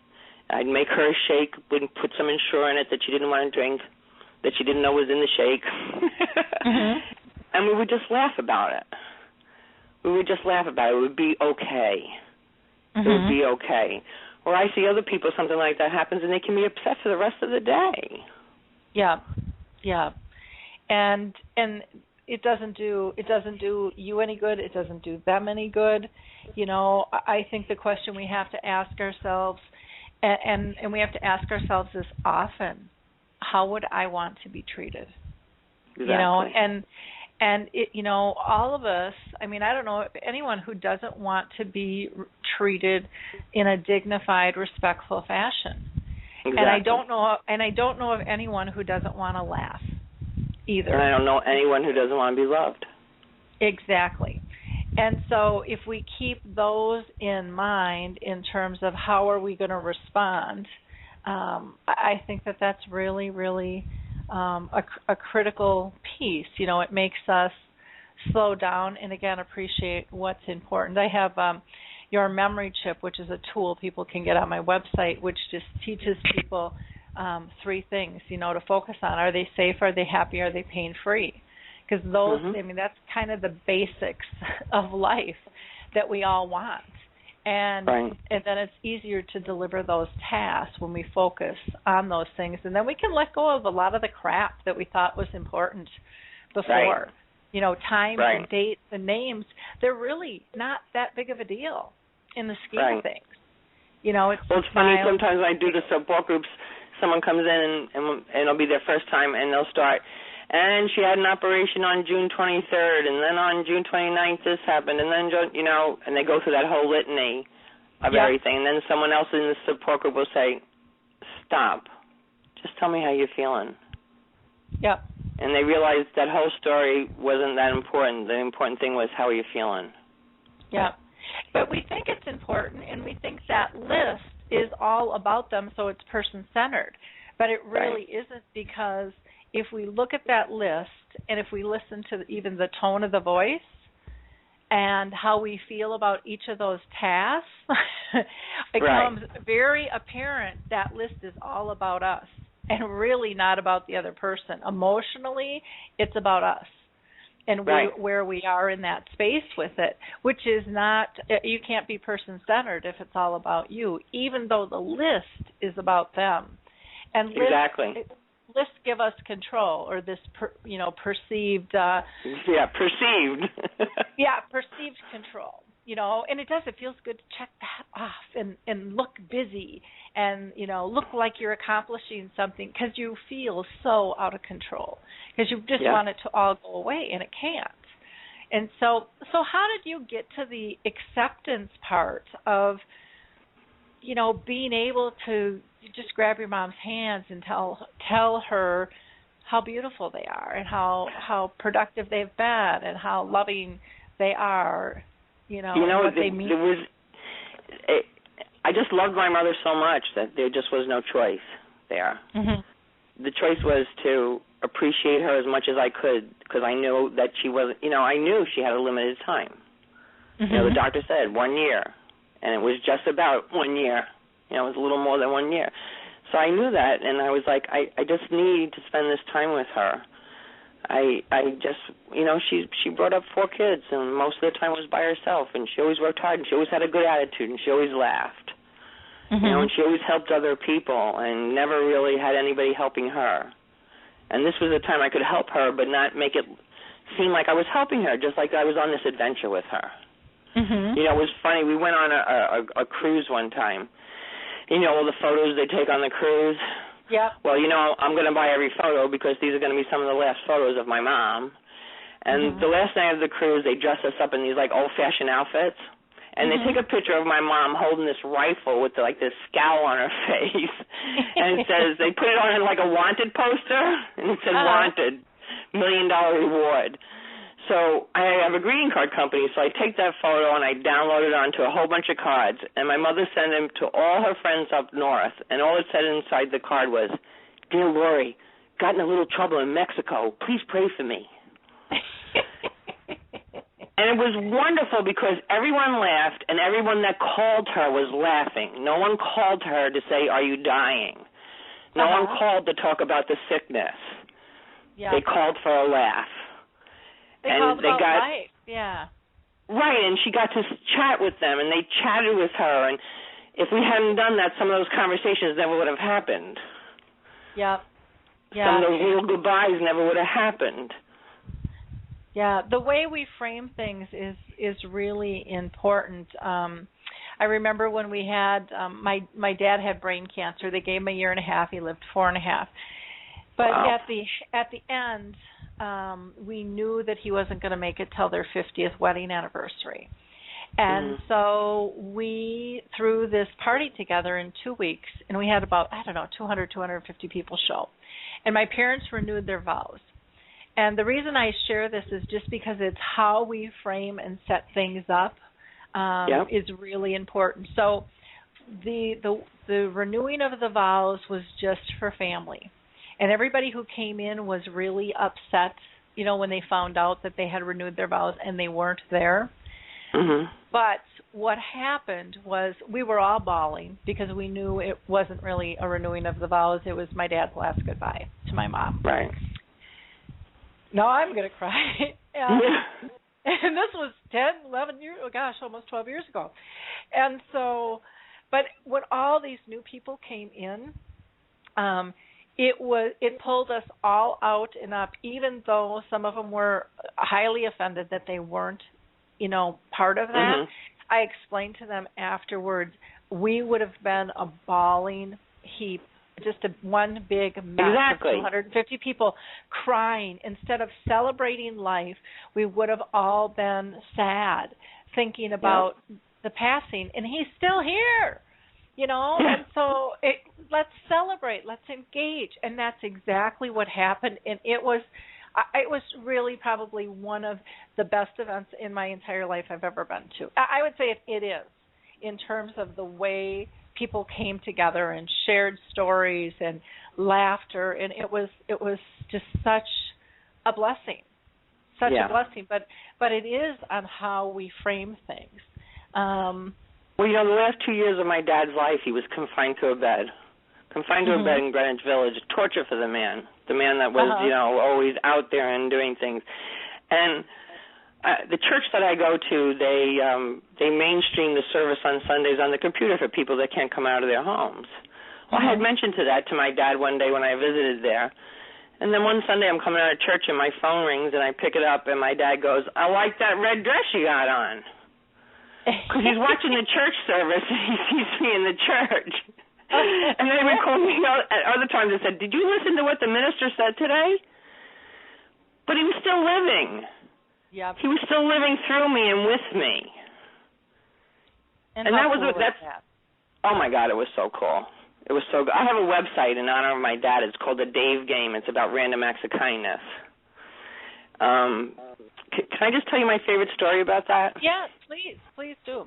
I'd make her a shake, would put some Ensure in it that she didn't want to drink, that she didn't know was in the shake. Mm-hmm. And we would just laugh about it. We would just laugh about it. It would be okay. Mm-hmm. It would be okay. Or I see other people, something like that happens, and they can be upset for the rest of the day. Yeah, and it doesn't do you any good. It doesn't do them any good. I think the question we have to ask ourselves, and we have to ask ourselves this often: how would I want to be treated? Exactly. And all of us, I don't know anyone who doesn't want to be treated in a dignified, respectful fashion. Exactly. And I don't know of anyone who doesn't want to laugh either. And I don't know anyone who doesn't want to be loved. Exactly. And so if we keep those in mind in terms of how are we going to respond, I think that's really, really a critical piece. It makes us slow down and, again, appreciate what's important. I have your memory chip, which is a tool people can get on my website, which just teaches people 3 things, to focus on. Are they safe? Are they happy? Are they pain-free? Because those, that's kind of the basics of life that we all want. And then it's easier to deliver those tasks when we focus on those things. And then we can let go of a lot of the crap that we thought was important before. Times and dates and names, they're really not that big of a deal in the scheme of things. It's funny, sometimes when I do the support groups, someone comes in and it'll be their first time, and they'll start, and she had an operation on June 23rd, and then on June 29th this happened, and then, and they go through that whole litany of everything, and then someone else in the support group will say, stop, just tell me how you're feeling. Yep. And they realized that whole story wasn't that important. The important thing was, how are you feeling? Yeah. But we think it's important, and we think that list is all about them, so it's person-centered. But it really isn't, because if we look at that list and if we listen to even the tone of the voice and how we feel about each of those tasks, it becomes very apparent that list is all about us and really not about the other person. Emotionally, it's about us and where we are in that space with it, which is not, you can't be person-centered if it's all about you, even though the list is about them. And lists give us control, or this, perceived. Perceived. Perceived control. And it does. It feels good to check that off and look busy and, look like you're accomplishing something, because you feel so out of control, because you just want it to all go away, and it can't. And so how did you get to the acceptance part of, being able to just grab your mom's hands and tell her how beautiful they are and how productive they've been and how loving they are, what they mean? I just loved my mother so much that there just was no choice there. Mm-hmm. The choice was to appreciate her as much as I could, because I knew that she wasn't, I knew she had a limited time. Mm-hmm. The doctor said 1 year, and it was just about 1 year. It was a little more than 1 year. So I knew that, and I was like, I just need to spend this time with her. I just, she brought up 4 kids, and most of the time was by herself, and she always worked hard, and she always had a good attitude, and she always laughed. Mm-hmm. And she always helped other people, and never really had anybody helping her. And this was a time I could help her, but not make it seem like I was helping her, just like I was on this adventure with her. Mm-hmm. It was funny. We went on a cruise one time. All the photos they take on the cruise. Yeah. Well, I'm going to buy every photo because these are going to be some of the last photos of my mom. And the last night of the cruise, they dress us up in these old-fashioned outfits. And they take a picture of my mom holding this rifle with this scowl on her face. And it says, they put it on in a wanted poster, and it said wanted, $1 million reward. So I have a greeting card company, so I take that photo and I download it onto a whole bunch of cards. And my mother sent them to all her friends up north. And all it said inside the card was, "Dear Lori, got in a little trouble in Mexico. Please pray for me." And it was wonderful because everyone laughed, and everyone that called her was laughing. No one called her to say, "Are you dying?" No one called to talk about the sickness. Yeah. They called for a laugh. They called about life. Yeah. Right, and she got to chat with them, and they chatted with her. And if we hadn't done that, some of those conversations never would have happened. Yeah. Some of those little goodbyes never would have happened. Yeah, the way we frame things is really important. I remember when we had my dad had brain cancer. They gave him 1.5 years. He lived 4.5. But wow. at the end, we knew that he wasn't going to make it till their 50th wedding anniversary. And so we threw this party together in 2 weeks, and we had about 200, 250 people show. And my parents renewed their vows. And the reason I share this is just because it's how we frame and set things up is really important. So the renewing of the vows was just for family. And everybody who came in was really upset, when they found out that they had renewed their vows and they weren't there. Mm-hmm. But what happened was we were all bawling because we knew it wasn't really a renewing of the vows. It was my dad's last goodbye to my mom. Right. Now I'm going to cry. And this was 10, 11 years, almost 12 years ago. And so, but when all these new people came in, it pulled us all out and up, even though some of them were highly offended that they weren't, part of that. Mm-hmm. I explained to them afterwards, we would have been a bawling heap, just one big mess of 250 people crying. Instead of celebrating life, we would have all been sad, thinking about the passing. And he's still here, And so let's celebrate, let's engage. And that's exactly what happened. And it was really probably one of the best events in my entire life I've ever been to. I would say it is, in terms of the way people came together and shared stories and laughter, and it was just such a blessing, a blessing. But it is on how we frame things. Well, the last 2 years of my dad's life, he was confined to a bed in Greenwich Village. Torture for the man that was always out there and doing things. And the church that I go to, they mainstream the service on Sundays on the computer for people that can't come out of their homes. Well, I had mentioned that to my dad one day when I visited there. And then one Sunday I'm coming out of church and my phone rings and I pick it up and my dad goes, "I like that red dress you got on." Because he's watching the church service and he sees me in the church. And then he would call me at other times and said, "Did you listen to what the minister said today?" But he was still living. Yep. He was still living through me and with me. And that was oh my God, it was so cool. It was so good. I have a website in honor of my dad. It's called The Dave Game. It's about random acts of kindness. Can I just tell you my favorite story about that? Yes, please do.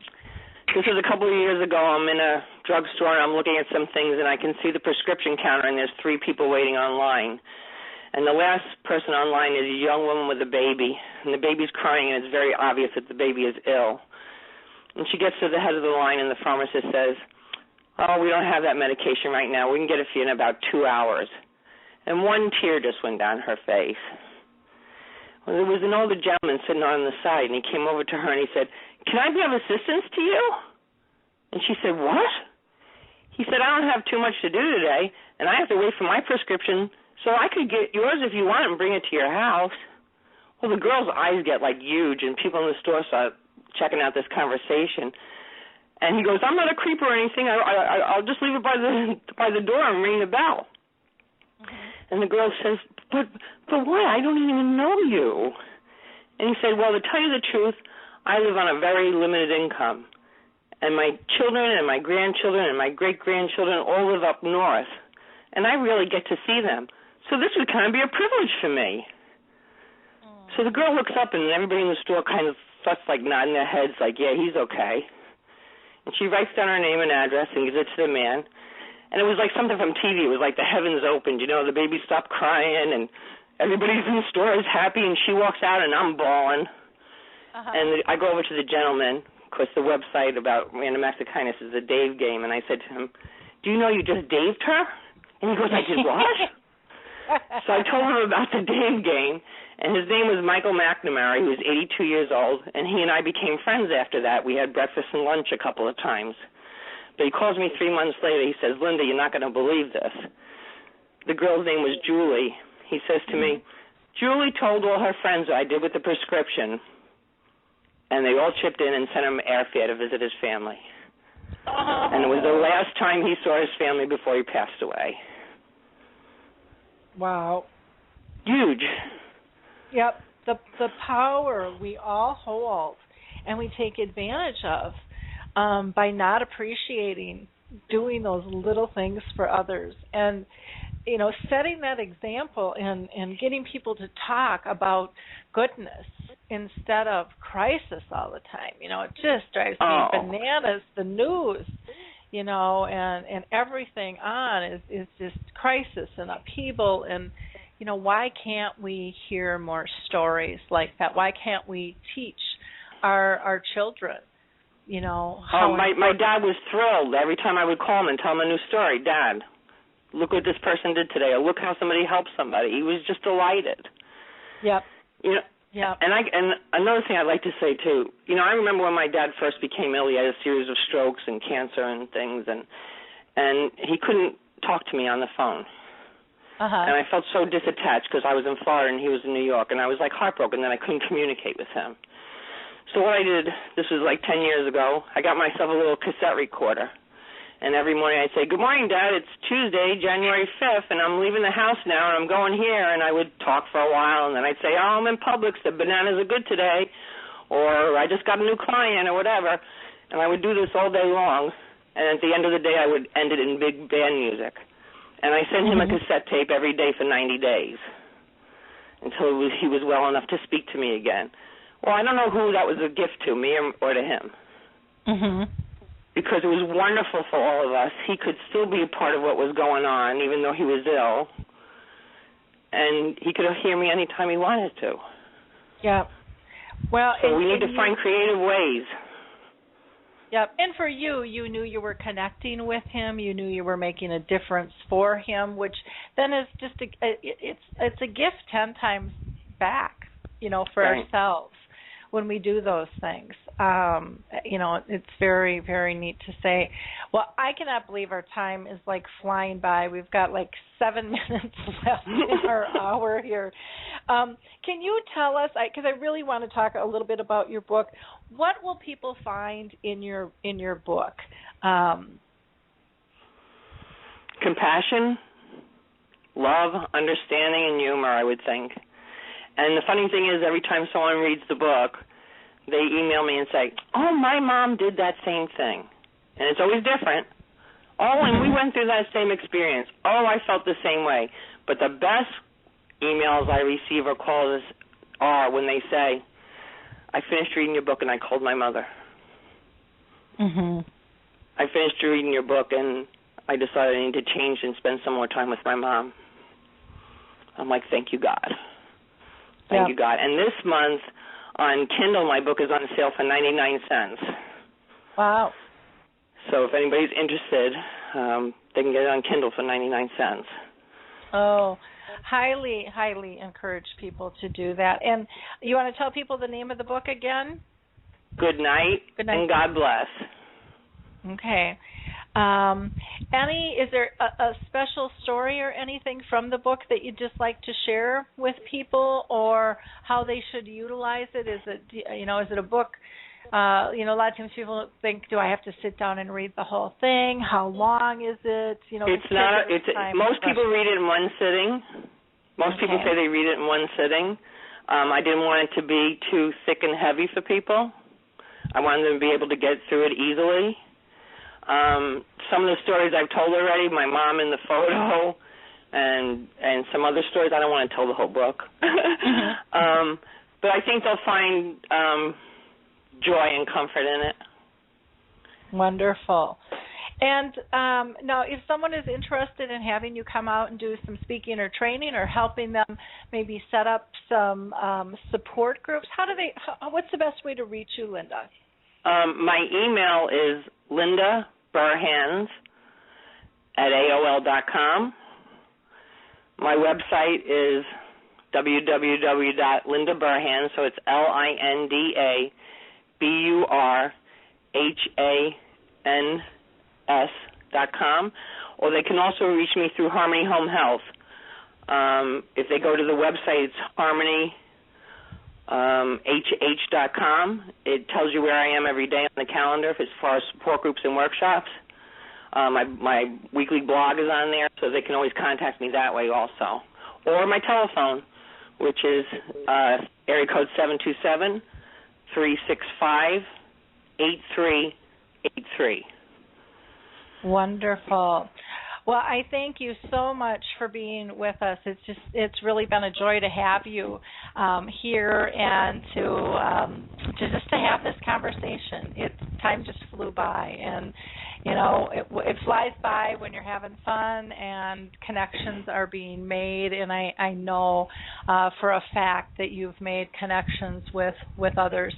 This was a couple of years ago. I'm in a drugstore, and I'm looking at some things, and I can see the prescription counter, and there's 3 people waiting online. And the last person online is a young woman with a baby, and the baby's crying, and it's very obvious that the baby is ill. And she gets to the head of the line, and the pharmacist says, "Oh, we don't have that medication right now. We can get it for you in about 2 hours." And one tear just went down her face. Well, there was an older gentleman sitting on the side, and he came over to her, and he said, "Can I be of assistance to you?" And she said, "What?" He said, "I don't have too much to do today, and I have to wait for my prescription, so I could get yours if you want and bring it to your house." Well, the girl's eyes get, like, huge, and people in the store start checking out this conversation. And he goes, "I'm not a creep or anything. I'll just leave it by the door and ring the bell." Mm-hmm. And the girl says, but what? I don't even know you." And he said, "Well, to tell you the truth, I live on a very limited income. And my children and my grandchildren and my great-grandchildren all live up north. And I really get to see them. So this would kind of be a privilege for me." So the girl looks up, and everybody in the store kind of starts, like, nodding their heads, like, "Yeah, he's okay." And she writes down her name and address and gives it to the man. And it was like something from TV. It was like the heavens opened. You know, the baby stopped crying, and everybody's in the store is happy, and she walks out, and I'm bawling. Uh-huh. And I go over to the gentleman, because the website about random acts of kindness is a Dave game, and I said to him, "Do you know you just Daved her?" And he goes, "I did what?" So I told him about the Dave game, and his name was Michael McNamara. He was 82 years old, and he and I became friends after that. We had breakfast and lunch a couple of times. But he calls me 3 months later. He says, "Linda, you're not going to believe this." The girl's name was Julie. He says to me, "Julie told all her friends what I did with the prescription, and they all chipped in and sent him airfare to visit his family." And it was the last time he saw his family before he passed away. Wow. Huge. Yep. The power we all hold and we take advantage of by not appreciating doing those little things for others. And, you know, setting that example and getting people to talk about goodness instead of crisis all the time. You know, it just drives me bananas, the news, you know, and everything on is just crisis and upheaval. And, you know, why can't we hear more stories like that? Why can't we teach our children, you know? My dad was thrilled every time I would call him and tell him a new story. "Dad, look what this person did today, or look how somebody helped somebody." He was just delighted. Yep. You know. Yeah. And another thing I'd like to say too, you know, I remember when my dad first became ill. He had a series of strokes and cancer and things, and he couldn't talk to me on the phone. Uh-huh. And I felt so disattached because I was in Florida and he was in New York, and I was like heartbroken that I couldn't communicate with him. So what I did, this was like 10 years ago, I got myself a little cassette recorder. And every morning I'd say, "Good morning, Dad. It's Tuesday, January 5th, and I'm leaving the house now, and I'm going here." And I would talk for a while, and then I'd say, "Oh, I'm in Publix. The bananas are good today," or "I just got a new client," or whatever. And I would do this all day long. And at the end of the day, I would end it in big band music. And I sent him a cassette tape every day for 90 days until he was well enough to speak to me again. Well, I don't know who that was a gift to, me or to him. Mm-hmm. Because it was wonderful for all of us. He could still be a part of what was going on, even though he was ill. And he could hear me anytime he wanted to. Yeah. Well, so we need to find creative ways. Yep. And for you, you knew you were connecting with him. You knew you were making a difference for him, which then is just it's a gift 10 times back, you know, for ourselves when we do those things. You know, it's very, very neat to say. Well, I cannot believe our time is like flying by. We've got like 7 minutes left in our hour here. Can you tell us, because I really want to talk a little bit about your book, what will people find in your book? Compassion, love, understanding, and humor, I would think. And the funny thing is, every time someone reads the book, they email me and say, "Oh, my mom did that same thing." And it's always different. "Oh, and we went through that same experience. Oh, I felt the same way." But the best emails I receive or calls are when they say, "I finished reading your book and I called my mother." I finished reading your book, and I decided I need to change and spend some more time with my mom. I'm like, thank you, God. Thank you, God. And this month on Kindle, my book is on sale for 99 cents. Wow. So if anybody's interested, they can get it on Kindle for 99 cents. Oh, highly, highly encourage people to do that. And you want to tell people the name of the book again? Good night, and God bless. Okay. Is there a special story or anything from the book that you'd just like to share with people, or how they should utilize it? Is it a book? A lot of times people think, do I have to sit down and read the whole thing? How long is it? It's not. Most people read it in one sitting. Most people say they read it in one sitting. I didn't want it to be too thick and heavy for people. I wanted them to be able to get through it easily. Some of the stories I've told already, my mom in the photo, and some other stories. I don't want to tell the whole book. But I think they'll find joy and comfort in it. Wonderful. And now, if someone is interested in having you come out and do some speaking or training, or helping them maybe set up some support groups, what's the best way to reach you, Linda? My email is lindaburhans@aol.com. My website is www.lindaburhans, so it's LindaBurhans.com, or they can also reach me through Harmony Home Health. If they go to the website, it's harmonyhh.com. It tells you where I am every day on the calendar as far as support groups and workshops. My weekly blog is on there, so they can always contact me that way also. Or my telephone, which is area code 727-365-8383. Wonderful. Well, I thank you so much for being with us. It's really been a joy to have you here, and to have this conversation. Time just flew by, and it flies by when you're having fun and connections are being made. And I know for a fact that you've made connections with others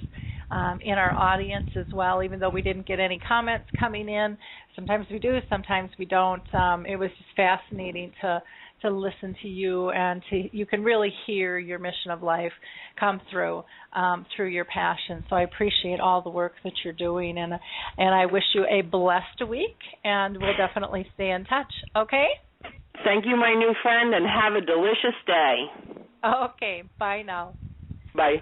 in our audience as well, even though we didn't get any comments coming in. Sometimes we do, sometimes we don't. It was just fascinating to listen to you, and you can really hear your mission of life come through your passion. So I appreciate all the work that you're doing, and I wish you a blessed week, and we'll definitely stay in touch, okay? Thank you, my new friend, and have a delicious day. Okay, bye now. Bye.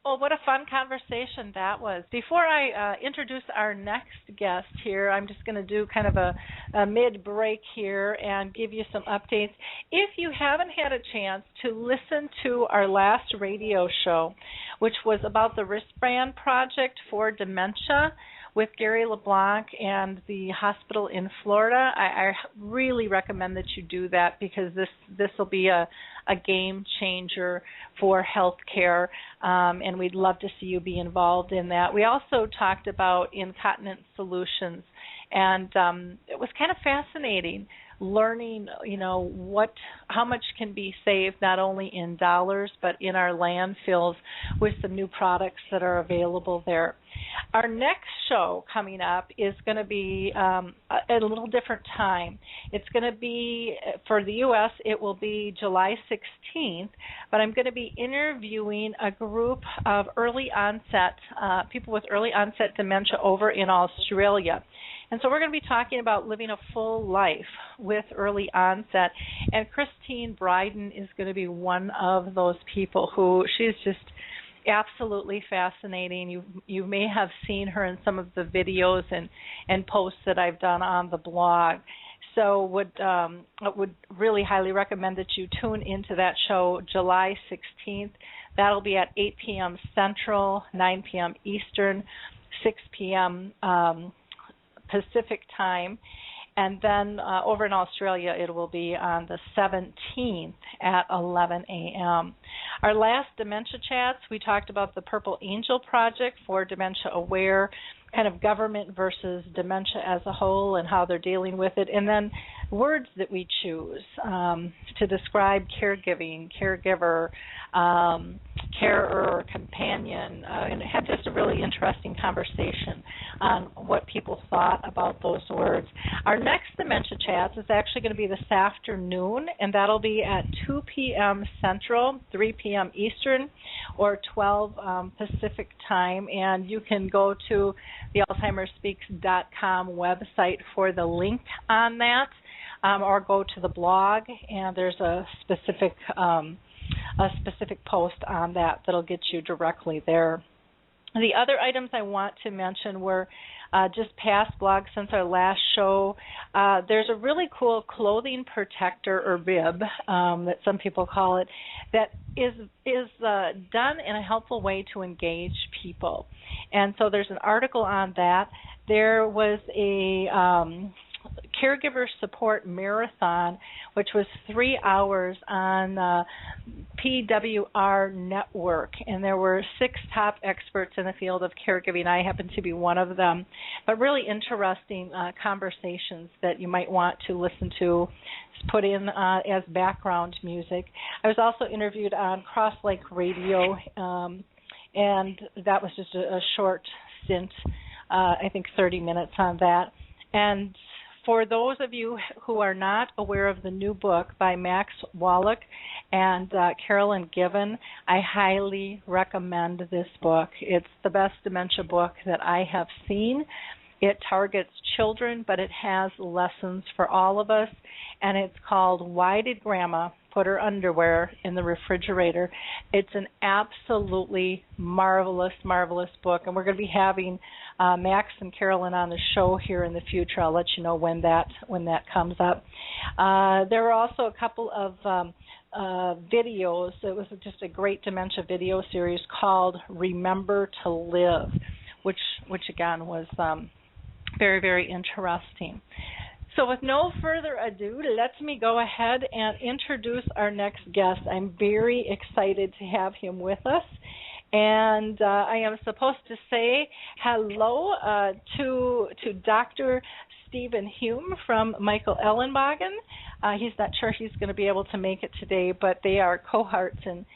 Well, what a fun conversation that was. Before I introduce our next guest here, I'm just going to do kind of a mid-break here and give you some updates. If you haven't had a chance to listen to our last radio show, which was about the wristband project for dementia with Gary LeBlanc and the hospital in Florida, I really recommend that you do that, because this will be a game changer for healthcare, and we'd love to see you be involved in that. We also talked about incontinence solutions, and it was kind of fascinating learning, how much can be saved not only in dollars but in our landfills with some new products that are available there. Our next show coming up is going to be at a little different time. It's going to be, for the U.S., it will be July 16th, but I'm going to be interviewing a group of people with early onset dementia over in Australia. And so we're going to be talking about living a full life with early onset. And Christine Bryden is going to be one of those people she's just absolutely fascinating. You may have seen her in some of the videos and posts that I've done on the blog. So I would really highly recommend that you tune into that show July 16th. That'll be at 8 p.m. Central, 9 p.m. Eastern, 6 p.m. Pacific time. And then over in Australia, it will be on the 17th at 11 a.m. Our last Dementia Chats, we talked about the Purple Angel Project for Dementia Aware, kind of government versus dementia as a whole and how they're dealing with it, and then words that we choose to describe caregiving, caregiver, carer, companion, and had just a really interesting conversation on what people thought about those words. Our next Dementia Chats is actually going to be this afternoon, and that'll be at 2 p.m. Central, 3 p.m. Eastern, or 12 Pacific time, and you can go to the AlzheimersSpeaks.com website for the link on that, or go to the blog, and there's a specific post on that that'll get you directly there. The other items I want to mention were just past blogs since our last show. There's a really cool clothing protector, or bib, that some people call it, that is done in a helpful way to engage people. And so there's an article on that. There was a caregiver support marathon, which was 3 hours on PWR Network, and there were 6 top experts in the field of caregiving. I happen to be one of them, but really interesting conversations that you might want to listen to, put in as background music. I was also interviewed on Cross Lake Radio, and that was just a short stint, I think 30 minutes on that. And for those of you who are not aware of the new book by Max Wallach and Carolyn Given, I highly recommend this book. It's the best dementia book that I have seen. It targets children, but it has lessons for all of us, and it's called Why Did Grandma Put Her Underwear in the Refrigerator? It's an absolutely marvelous, marvelous book, and we're going to be having Max and Carolyn on the show here in the future. I'll let you know when that comes up. There were also a couple of videos. It was just a great dementia video series called Remember to Live, which again was very, very interesting. So with no further ado, let me go ahead and introduce our next guest. I'm very excited to have him with us. And I am supposed to say hello to Dr. Stephen Hume from Michael Ellenbogen. He's not sure he's going to be able to make it today, but they are cohorts in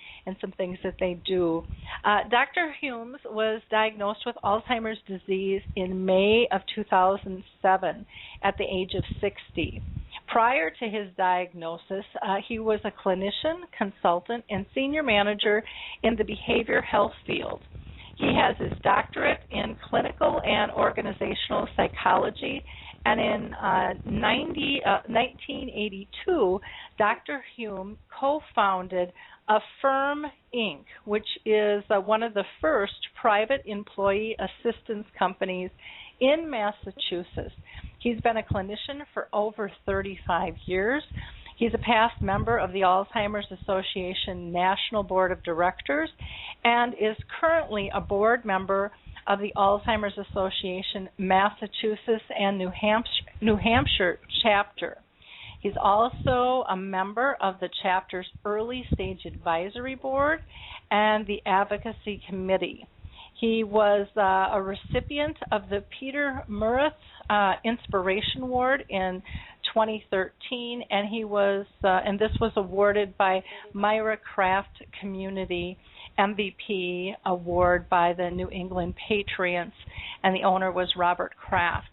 some things that they do. Dr. Hume was diagnosed with Alzheimer's disease in May of 2007 at the age of 60. Prior to his diagnosis, he was a clinician, consultant, and senior manager in the behavioral health field. He has his doctorate in clinical and organizational psychology, and in 1982, Dr. Hume co-founded Affirm, Inc., which is one of the first private employee assistance companies in Massachusetts. He's been a clinician for over 35 years. He's a past member of the Alzheimer's Association National Board of Directors and is currently a board member of the Alzheimer's Association Massachusetts and New Hampshire chapter. He's also a member of the chapter's Early Stage Advisory Board and the Advocacy Committee. He was a recipient of the Peter Murreth Inspiration Award in 2013, and he was, and this was awarded by Myra Kraft Community MVP Award by the New England Patriots, and the owner was Robert Kraft.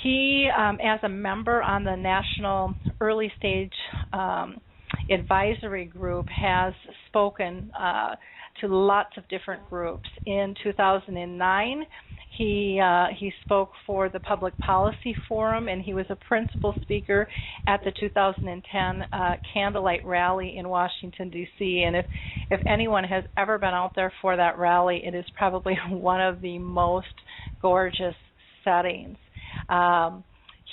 He, as a member on the National Early Stage Advisory Group, has spoken to lots of different groups. In 2009, he spoke for the Public Policy Forum, and he was a principal speaker at the 2010 Candlelight Rally in Washington, D.C. And if anyone has ever been out there for that rally, it is probably one of the most gorgeous settings.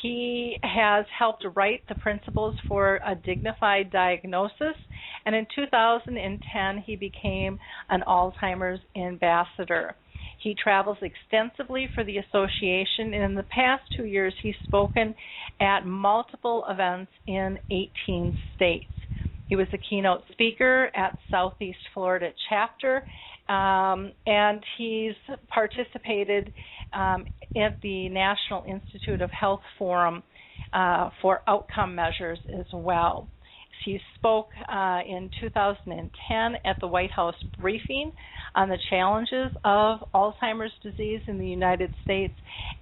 He has helped write the principles for a dignified diagnosis, and in 2010 he became an Alzheimer's ambassador. He travels extensively for the association, and in the past 2 years he's spoken at multiple events in 18 states. He was a keynote speaker at Southeast Florida chapter, and he's participated at the National Institute of Health Forum for outcome measures as well. He spoke in 2010 at the White House briefing on the challenges of Alzheimer's disease in the United States,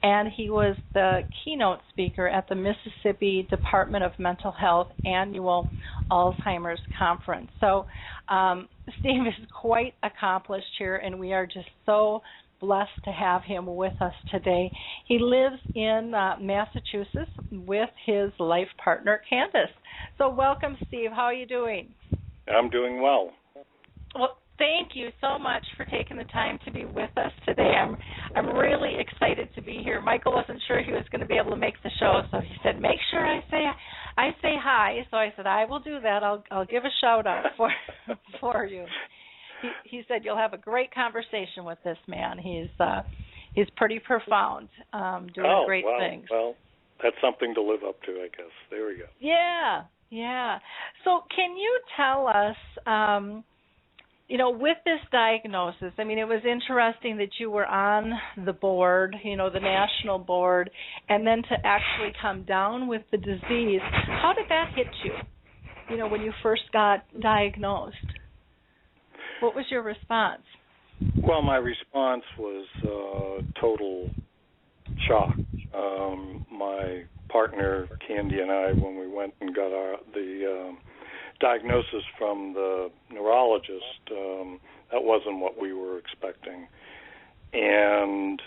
and he was the keynote speaker at the Mississippi Department of Mental Health annual Alzheimer's conference. So Steve is quite accomplished here, and we are just so blessed to have him with us today. He lives in Massachusetts with his life partner, Candace. So welcome, Steve. How are you doing? I'm doing well. Well, thank you so much for taking the time to be with us today. I'm really excited to be here. Michael wasn't sure he was going to be able to make the show, so he said, make sure I say hi. So I said, I will do that. I'll give a shout out for you. He said you'll have a great conversation with this man. He's pretty profound, doing great things. Well, that's something to live up to, I guess. There we go. Yeah. So can you tell us, with this diagnosis, I mean, it was interesting that you were on the board, the national board, and then to actually come down with the disease. How did that hit you, when you first got diagnosed? What was your response? Well, my response was total shock. My partner, Candy, and I, when we went and got the diagnosis from the neurologist, that wasn't what we were expecting. And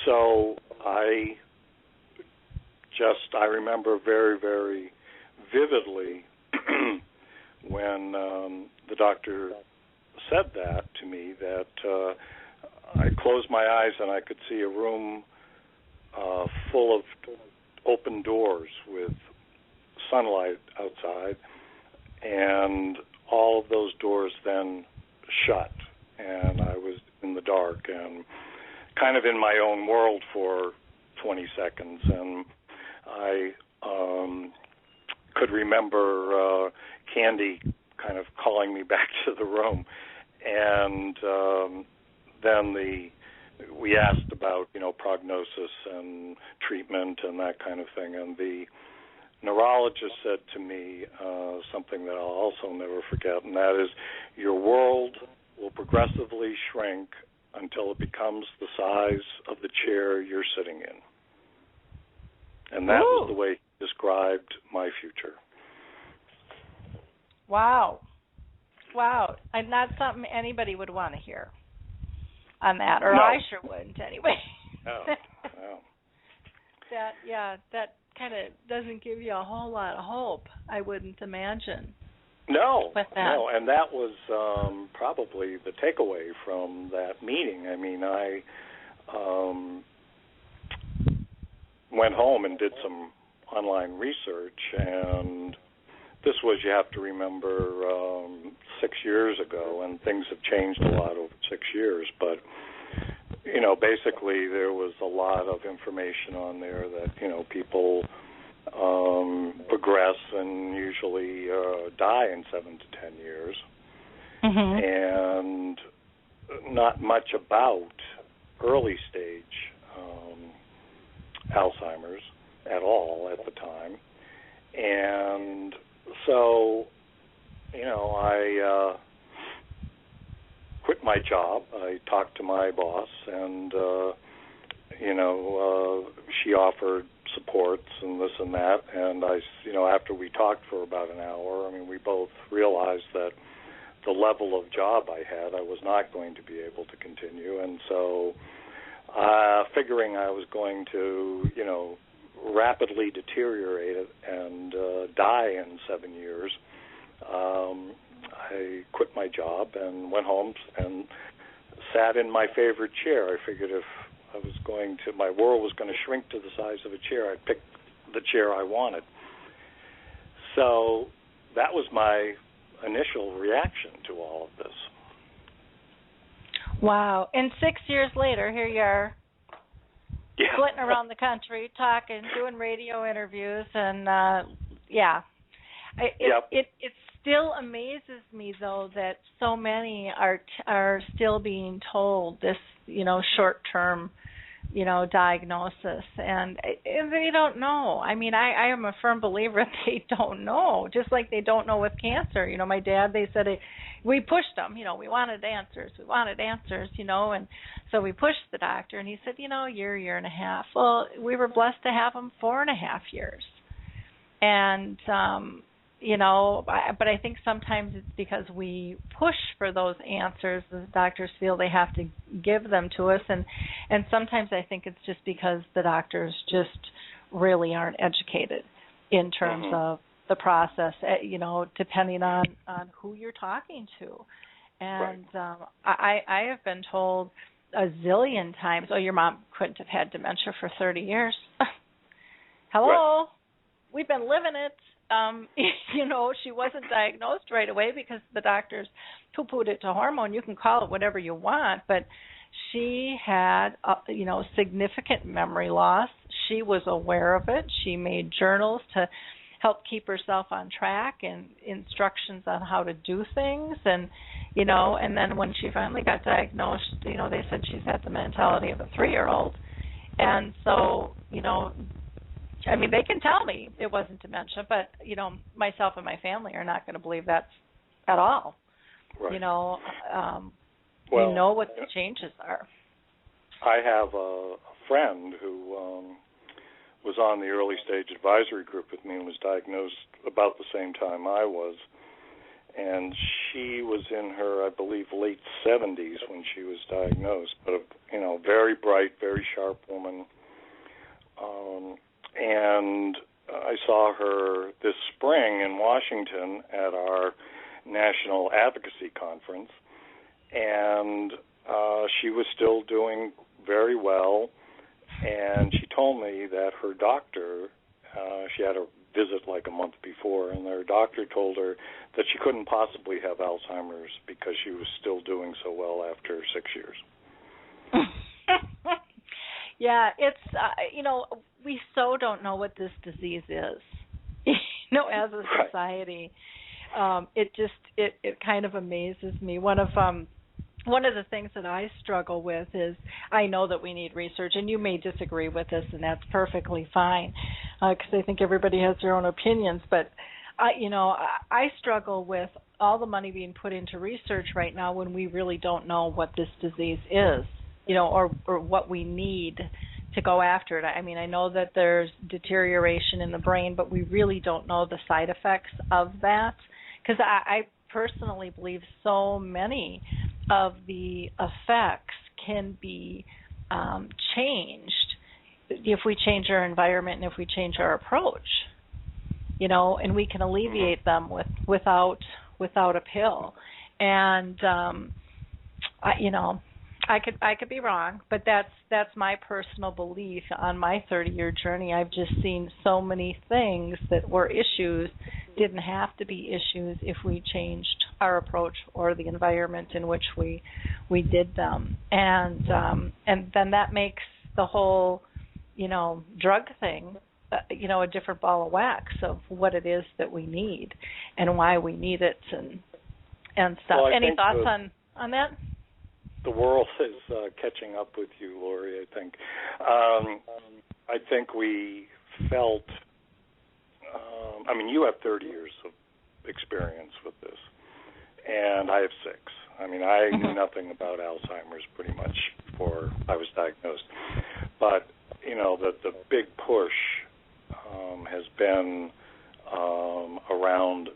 so I remember very, very vividly when the doctor said that to me, that I closed my eyes and I could see a room full of open doors with sunlight outside, and all of those doors then shut, and I was in the dark and kind of in my own world for 20 seconds, and I could remember Candy kind of calling me back to the room, and then we asked about prognosis and treatment and that kind of thing, and the neurologist said to me something that I'll also never forget, and that is, your world will progressively shrink until it becomes the size of the chair you're sitting in. And that was the way he described my future. Wow. And not something anybody would want to hear on that, or no. I sure wouldn't anyway. No. That kind of doesn't give you a whole lot of hope, I wouldn't imagine. No, and that was probably the takeaway from that meeting. I mean, I went home and did some online research, and this was, you have to remember, 6 years ago, and things have changed a lot over 6 years, but basically there was a lot of information on there that, people progress and usually die in 7 to 10 years. And not much about early stage Alzheimer's at all at the time. And so, I quit my job. I talked to my boss, and, she offered supports and this and that. And after we talked for about an hour, we both realized that the level of job I had, I was not going to be able to continue. And so, figuring I was going to, rapidly deteriorate and die in 7 years, I quit my job and went home and sat in my favorite chair. I figured if I was my world was going to shrink to the size of a chair, I'd pick the chair I wanted. So that was my initial reaction to all of this. Wow. And 6 years later, here you are, flitting around the country, talking, doing radio interviews, and it still amazes me though that so many are still being told this, short-term, diagnosis, and they don't know. I mean, I am a firm believer they don't know, just like they don't know with cancer. My dad, they said we pushed them, we wanted answers, and so we pushed the doctor, and he said, year and a half. Well, we were blessed to have him 4.5 years. And, but I think sometimes it's because we push for those answers. The doctors feel they have to give them to us. And sometimes I think it's just because the doctors just really aren't educated in terms of the process, depending on who you're talking to. And I have been told a zillion times, your mom couldn't have had dementia for 30 years. Hello? Right. We've been living it. She wasn't diagnosed right away because the doctors poo-pooed it to hormone. You can call it whatever you want, but she had, significant memory loss. She was aware of it. She made journals to help keep herself on track and instructions on how to do things. And, and then when she finally got diagnosed, they said she's had the mentality of a 3-year-old. And so, they can tell me it wasn't dementia, but, myself and my family are not going to believe that at all. Right. We know what the changes are. I have a friend who was on the early stage advisory group with me and was diagnosed about the same time I was. And she was in her, I believe, late 70s when she was diagnosed, but, very bright, very sharp woman. And I saw her this spring in Washington at our National Advocacy Conference, and she was still doing very well. And she told me that her doctor, she had a visit like a month before, and her doctor told her that she couldn't possibly have Alzheimer's because she was still doing so well after 6 years. Yeah, it's, we so don't know what this disease is, as a society. It kind of amazes me. One of the things that I struggle with is I know that we need research, and you may disagree with this, and that's perfectly fine, because I think everybody has their own opinions. But I struggle with all the money being put into research right now when we really don't know what this disease is, or what we need to go after it. I mean, I know that there's deterioration in the brain, but we really don't know the side effects of that, because I personally believe so many of the effects can be changed if we change our environment and if we change our approach, and we can alleviate them without a pill. And I could be wrong, but that's my personal belief. On my 30-year journey, I've just seen so many things that were issues didn't have to be issues if we changed our approach or the environment in which we did them. And then that makes the whole, drug thing, a different ball of wax of what it is that we need and why we need it and stuff. Well, any thoughts on that? The world is catching up with you, Lori, I think. I think we felt, you have 30 years of experience with this, and I have 6. I knew nothing about Alzheimer's pretty much before I was diagnosed. But, the big push has been around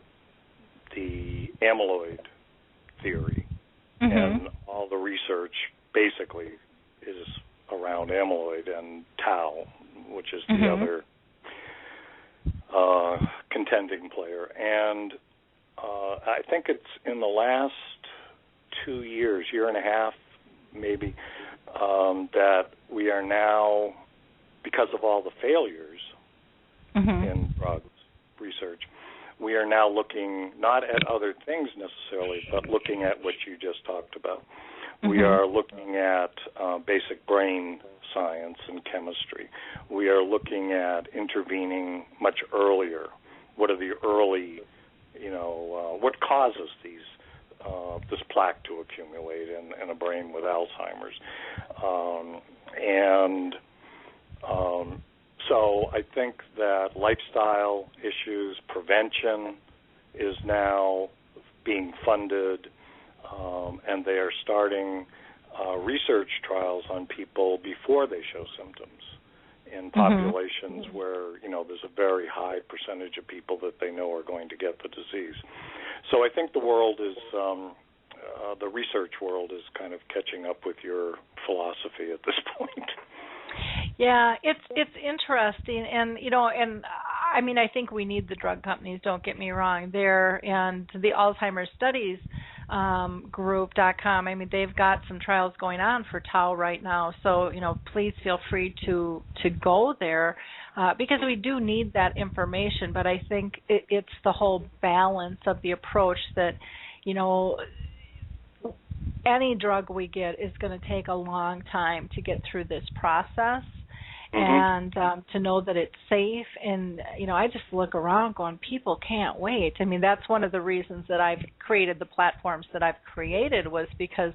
the amyloid theory. Mm-hmm. And all the research basically is around amyloid and tau, which is the other contending player. And I think it's in the last 2 years, year and a half maybe, that we are now, because of all the failures in drugs research, we are now looking not at other things necessarily, but looking at what you just talked about, We are looking at basic brain science and chemistry. We are looking at intervening much earlier. What are the early, what causes this plaque to accumulate in a brain with Alzheimer's? So I think that lifestyle issues, prevention is now being funded, and they are starting research trials on people before they show symptoms in populations where, there's a very high percentage of people that they know are going to get the disease. So I think the world is, the research world is kind of catching up with your philosophy at this point. Yeah, it's interesting, and I mean, I think we need the drug companies. Don't get me wrong. There and the Alzheimer's Studies group.com. I mean, they've got some trials going on for tau right now. So please feel free to go there because we do need that information. But I think it's the whole balance of the approach that any drug we get is going to take a long time to get through this process. And to know that it's safe. And, I just look around going, people can't wait. I mean, that's one of the reasons that I've created the platforms that I've created was because,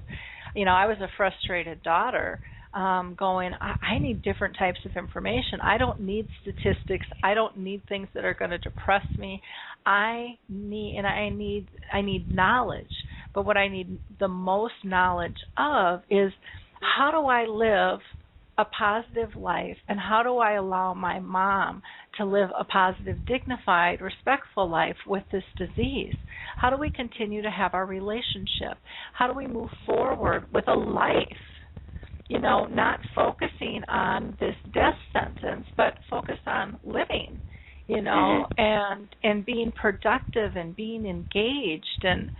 I was a frustrated daughter going, I need different types of information. I don't need statistics. I don't need things that are going to depress me. I need knowledge. But what I need the most knowledge of is how do I live a positive life, and how do I allow my mom to live a positive, dignified, respectful life with this disease? How do we continue to have our relationship? How do we move forward with a life? Not focusing on this death sentence, but focus on living, and being productive and being engaged. And,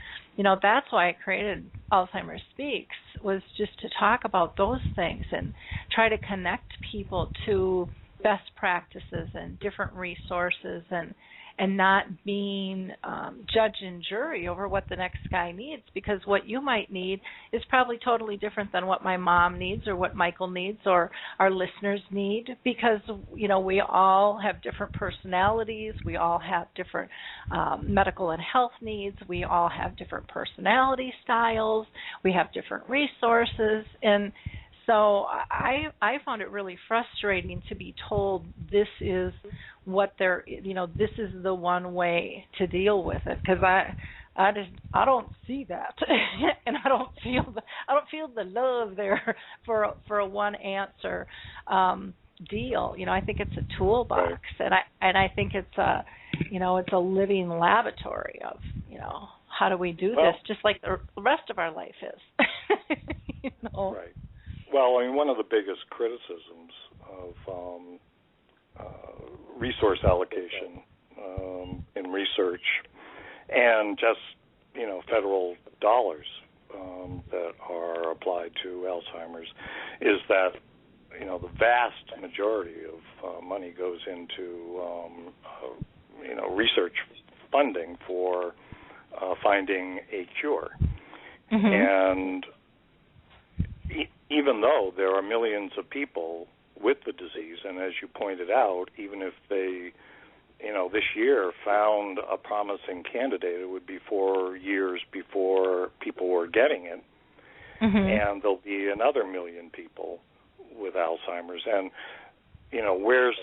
that's why I created Alzheimer's Speaks, was just to talk about those things and try to connect people to best practices and different resources and not being judge and jury over what the next guy needs, because what you might need is probably totally different than what my mom needs or what Michael needs or our listeners need, because, we all have different personalities. We all have different medical and health needs. We all have different personality styles. We have different resources. And so I found it really frustrating to be told this is what this is the one way to deal with it, because I don't see that, and I don't feel the love there for a one answer deal. I think it's a toolbox, right. and I think it's a living laboratory of how do we do this, just like the rest of our life is. Right. Well, I mean, one of the biggest criticisms of resource allocation in research and just, federal dollars that are applied to Alzheimer's is that, the vast majority of money goes into, research funding for finding a cure. And even though there are millions of people with the disease, and as you pointed out, even if they, this year found a promising candidate, it would be 4 years before people were getting it, and there'll be another million people with Alzheimer's. And, where's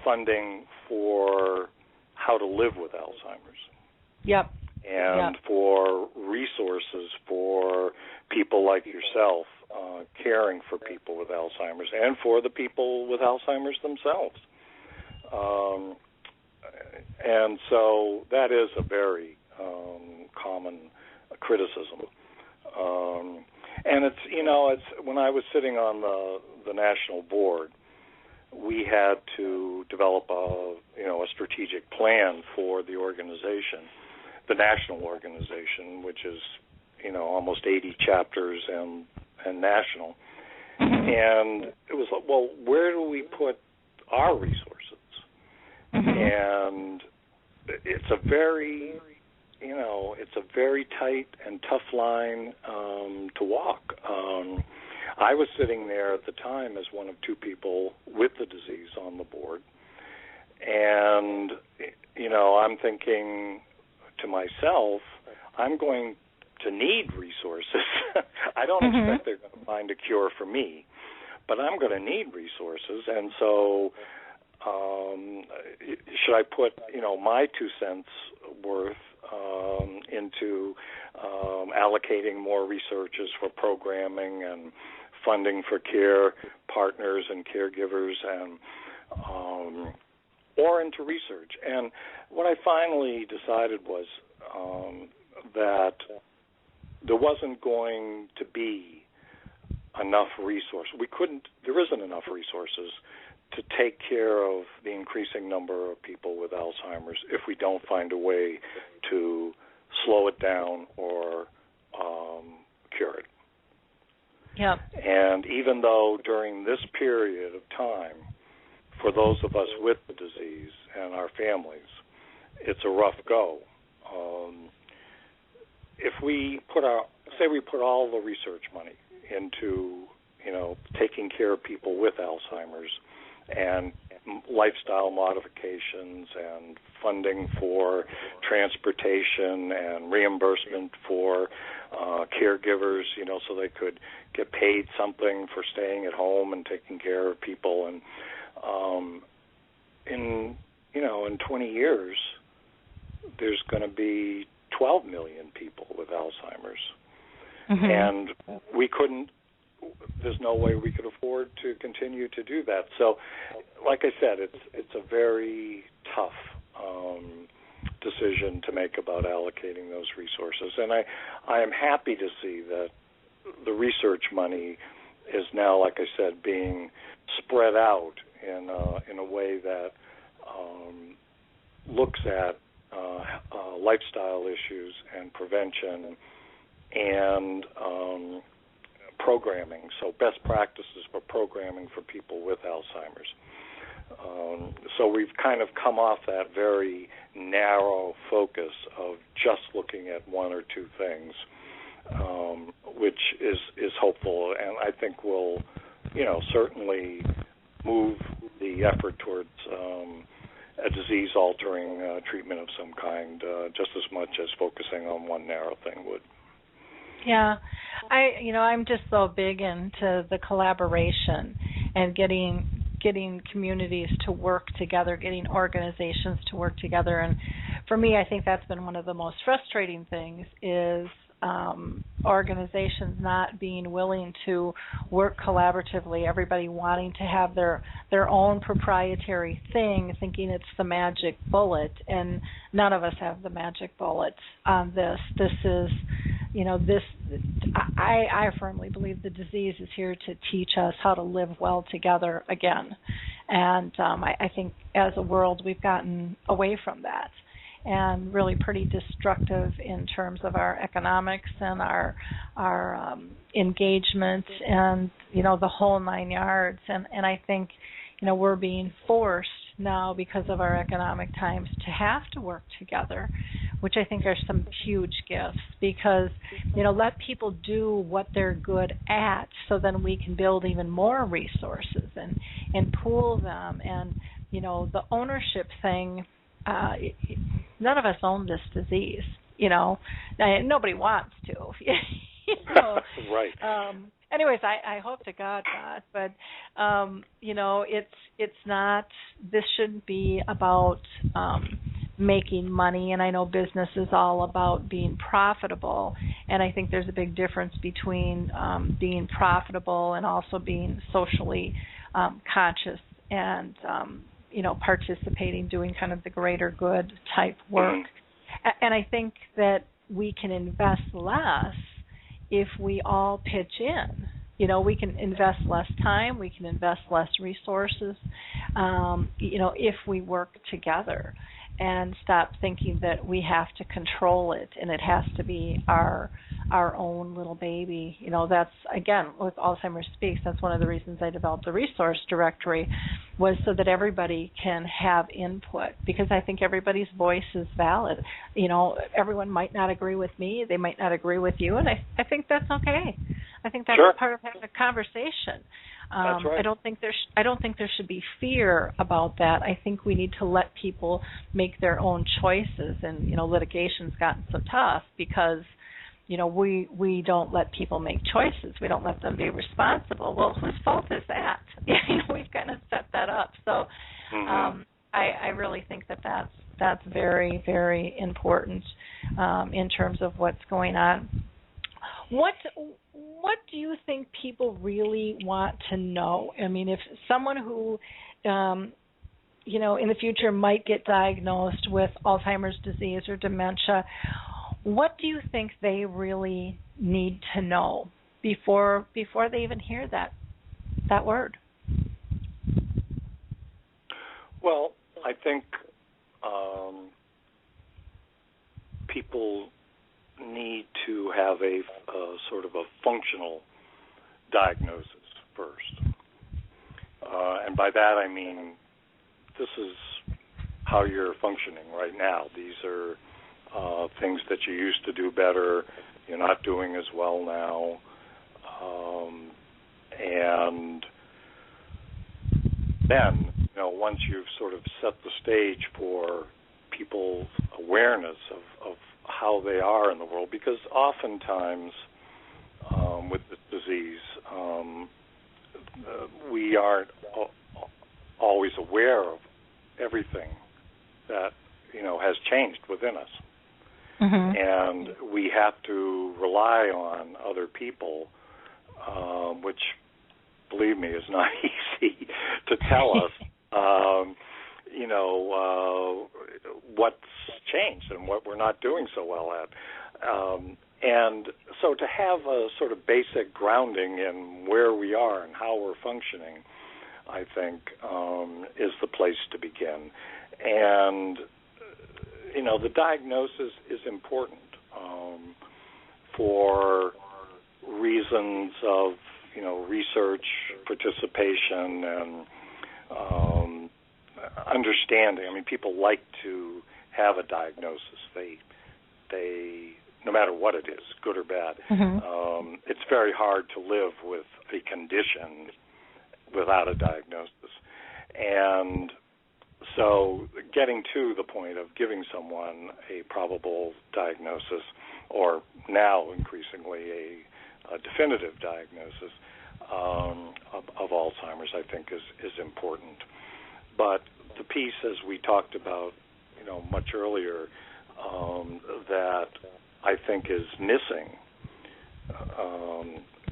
funding for how to live with Alzheimer's? Yep. And for resources for people like yourself, caring for people with Alzheimer's and for the people with Alzheimer's themselves. And so that is a very common criticism. And it's when I was sitting on the national board, we had to develop a strategic plan for the organization, the national organization, which is almost 80 chapters and national. And it was like, well, where do we put our resources? And it's a very it's a very tight and tough line to walk. I was sitting there at the time as one of two people with the disease on the board, and I'm thinking to myself, I'm going to need resources. I don't expect they're going to find a cure for me, but I'm going to need resources, and so should I put my 2 cents worth into allocating more researchers for programming and funding for care partners and caregivers, and or into research? And what I finally decided was that there wasn't going to be enough resources. There isn't enough resources to take care of the increasing number of people with Alzheimer's if we don't find a way to slow it down or cure it. Yep. And even though during this period of time, for those of us with the disease and our families, it's a rough go. If we put all the research money into, taking care of people with Alzheimer's and lifestyle modifications and funding for transportation and reimbursement for caregivers, so they could get paid something for staying at home and taking care of people. And in 20 years, there's going to be 12 million people with Alzheimer's. And there's no way we could afford to continue to do that. So, like I said, it's a very tough decision to make about allocating those resources. And I am happy to see that the research money is now, like I said, being spread out in a way that looks at lifestyle issues and prevention and programming, so best practices for programming for people with Alzheimer's. So we've kind of come off that very narrow focus of just looking at one or two things, which is hopeful, and I think will, certainly move the effort towards a disease-altering treatment of some kind, just as much as focusing on one narrow thing would. Yeah, I'm just so big into the collaboration and getting communities to work together, getting organizations to work together. And for me, I think that's been one of the most frustrating things is organizations not being willing to work collaboratively, everybody wanting to have their own proprietary thing, thinking it's the magic bullet, and none of us have the magic bullet on this. This is, I firmly believe the disease is here to teach us how to live well together again. And I think as a world we've gotten away from that, and really pretty destructive in terms of our economics and our engagement and, the whole 9 yards. And I think, we're being forced now because of our economic times to have to work together, which I think are some huge gifts because, let people do what they're good at so then we can build even more resources and pool them. And, the ownership thing, none of us own this disease, nobody wants to, Right. Anyways, I hope to God not, but, it's not, this shouldn't be about making money, and I know business is all about being profitable, and I think there's a big difference between being profitable and also being socially conscious and, participating, doing kind of the greater good type work. And I think that we can invest less if we all pitch in. We can invest less time, we can invest less resources, if we work together and stop thinking that we have to control it and it has to be our our own little baby. You know, that's, again, with Alzheimer's Speaks, that's one of the reasons I developed the resource directory, was so that everybody can have input, because I think everybody's voice is valid. You know, everyone might not agree with me, they might not agree with you, and I think that's okay. I think that's part of having a conversation. That's right. I don't think there should be fear about that. I think we need to let people make their own choices, and, you know, litigation's gotten so tough because, you know, we don't let people make choices. We don't let them be responsible. Well, whose fault is that? You know, we've kind of set that up. So I really think that's very, very important in terms of what's going on. What do you think people really want to know? I mean, if someone who, you know, in the future might get diagnosed with Alzheimer's disease or dementia, what do you think they really need to know before they even hear that word? Well, I think people need to have a sort of a functional diagnosis first. And by that I mean this is how you're functioning right now. These are things that you used to do better. You're not doing as well now. And then, you know, once you've sort of set the stage for people's awareness of how they are in the world, because oftentimes with this disease, we aren't always aware of everything that, you know, has changed within us. And we have to rely on other people, which, believe me, is not easy to tell us, you know, what's changed and what we're not doing so well at. And so to have a sort of basic grounding in where we are and how we're functioning, I think, is the place to begin. And, you know, the diagnosis is important for reasons of, you know, research, participation, and understanding. I mean, people like to have a diagnosis. They no matter what it is, good or bad. It's very hard to live with a condition without a diagnosis. And so getting to the point of giving someone a probable diagnosis, or now increasingly a definitive diagnosis of Alzheimer's, I think is important. But the piece, as we talked about, you know, much earlier, that I think is missing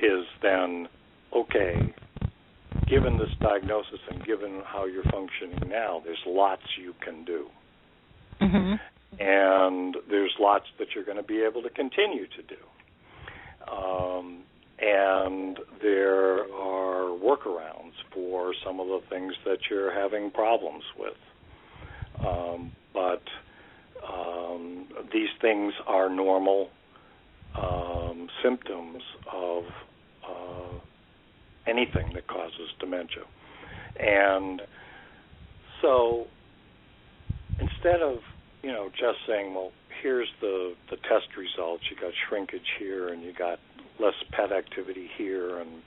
is then, okay, given this diagnosis and given how you're functioning now, there's lots you can do. And there's lots that you're going to be able to continue to do. And there are workarounds for some of the things that you're having problems with. But these things are normal symptoms of anything that causes dementia. And so instead of, you know, just saying, well, here's the test results, you got shrinkage here and you got less PET activity here, and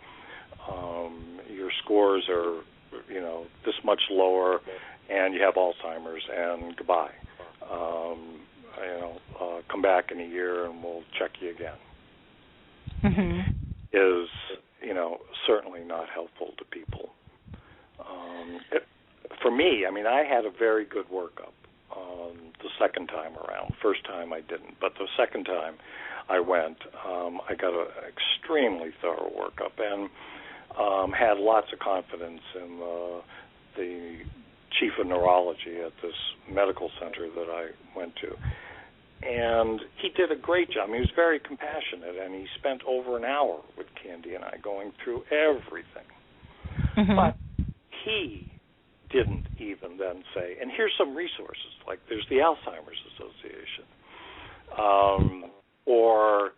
your scores are, you know, this much lower, and you have Alzheimer's, and goodbye. Come back in a year and we'll check you again. Is, you know, certainly not helpful to people. For me, I mean, I had a very good workup the second time around. First time I didn't, but the second time I went, I got an extremely thorough workup and had lots of confidence in the chief of neurology at this medical center that I went to. And he did a great job. I mean, he was very compassionate, and he spent over an hour with Candy and I going through everything. But he didn't even then say, and here's some resources, like there's the Alzheimer's Association, or,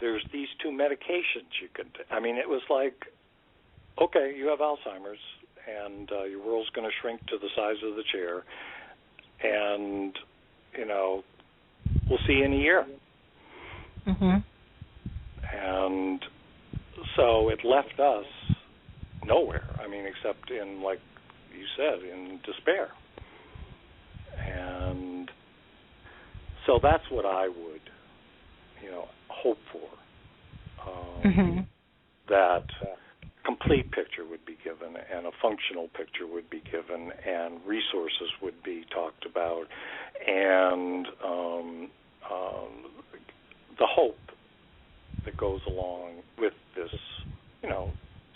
there's these two medications you can take. I mean, it was like, okay, you have Alzheimer's, and your world's going to shrink to the size of the chair, and, we'll see you in a year. Mm-hmm. And so it left us nowhere, except in, like you said, in despair. And so that's what I would, hope for, that complete picture would be given, and a functional picture would be given, and resources would be talked about, and the hope that goes along with this,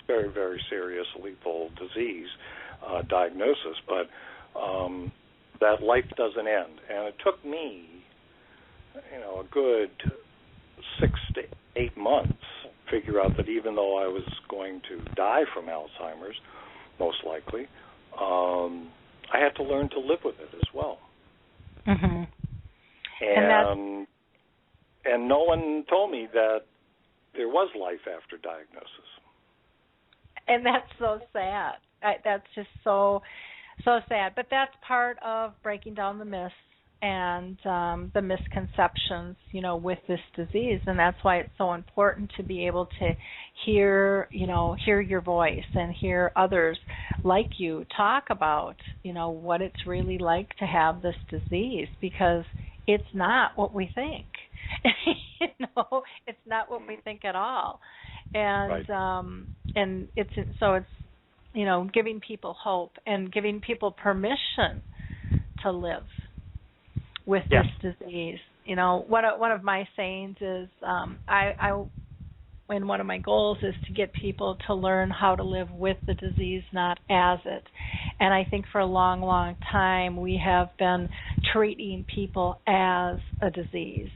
very, very serious lethal disease diagnosis, but that life doesn't end. And it took me, a good 6 to 8 months to figure out that even though I was going to die from Alzheimer's, most likely, I had to learn to live with it as well. Mm-hmm. And no one told me that there was life after diagnosis. And that's so sad. That's just so sad. But that's part of breaking down the myths and the misconceptions, with this disease. And that's why it's so important to be able to hear your voice and hear others like you talk about, what it's really like to have this disease, because it's not what we think. It's not what we think at all. And right. And it's giving people hope and giving people permission to live with this disease. One of my sayings is and one of my goals is to get people to learn how to live with the disease, not as it. And I think for a long, long time we have been treating people as a disease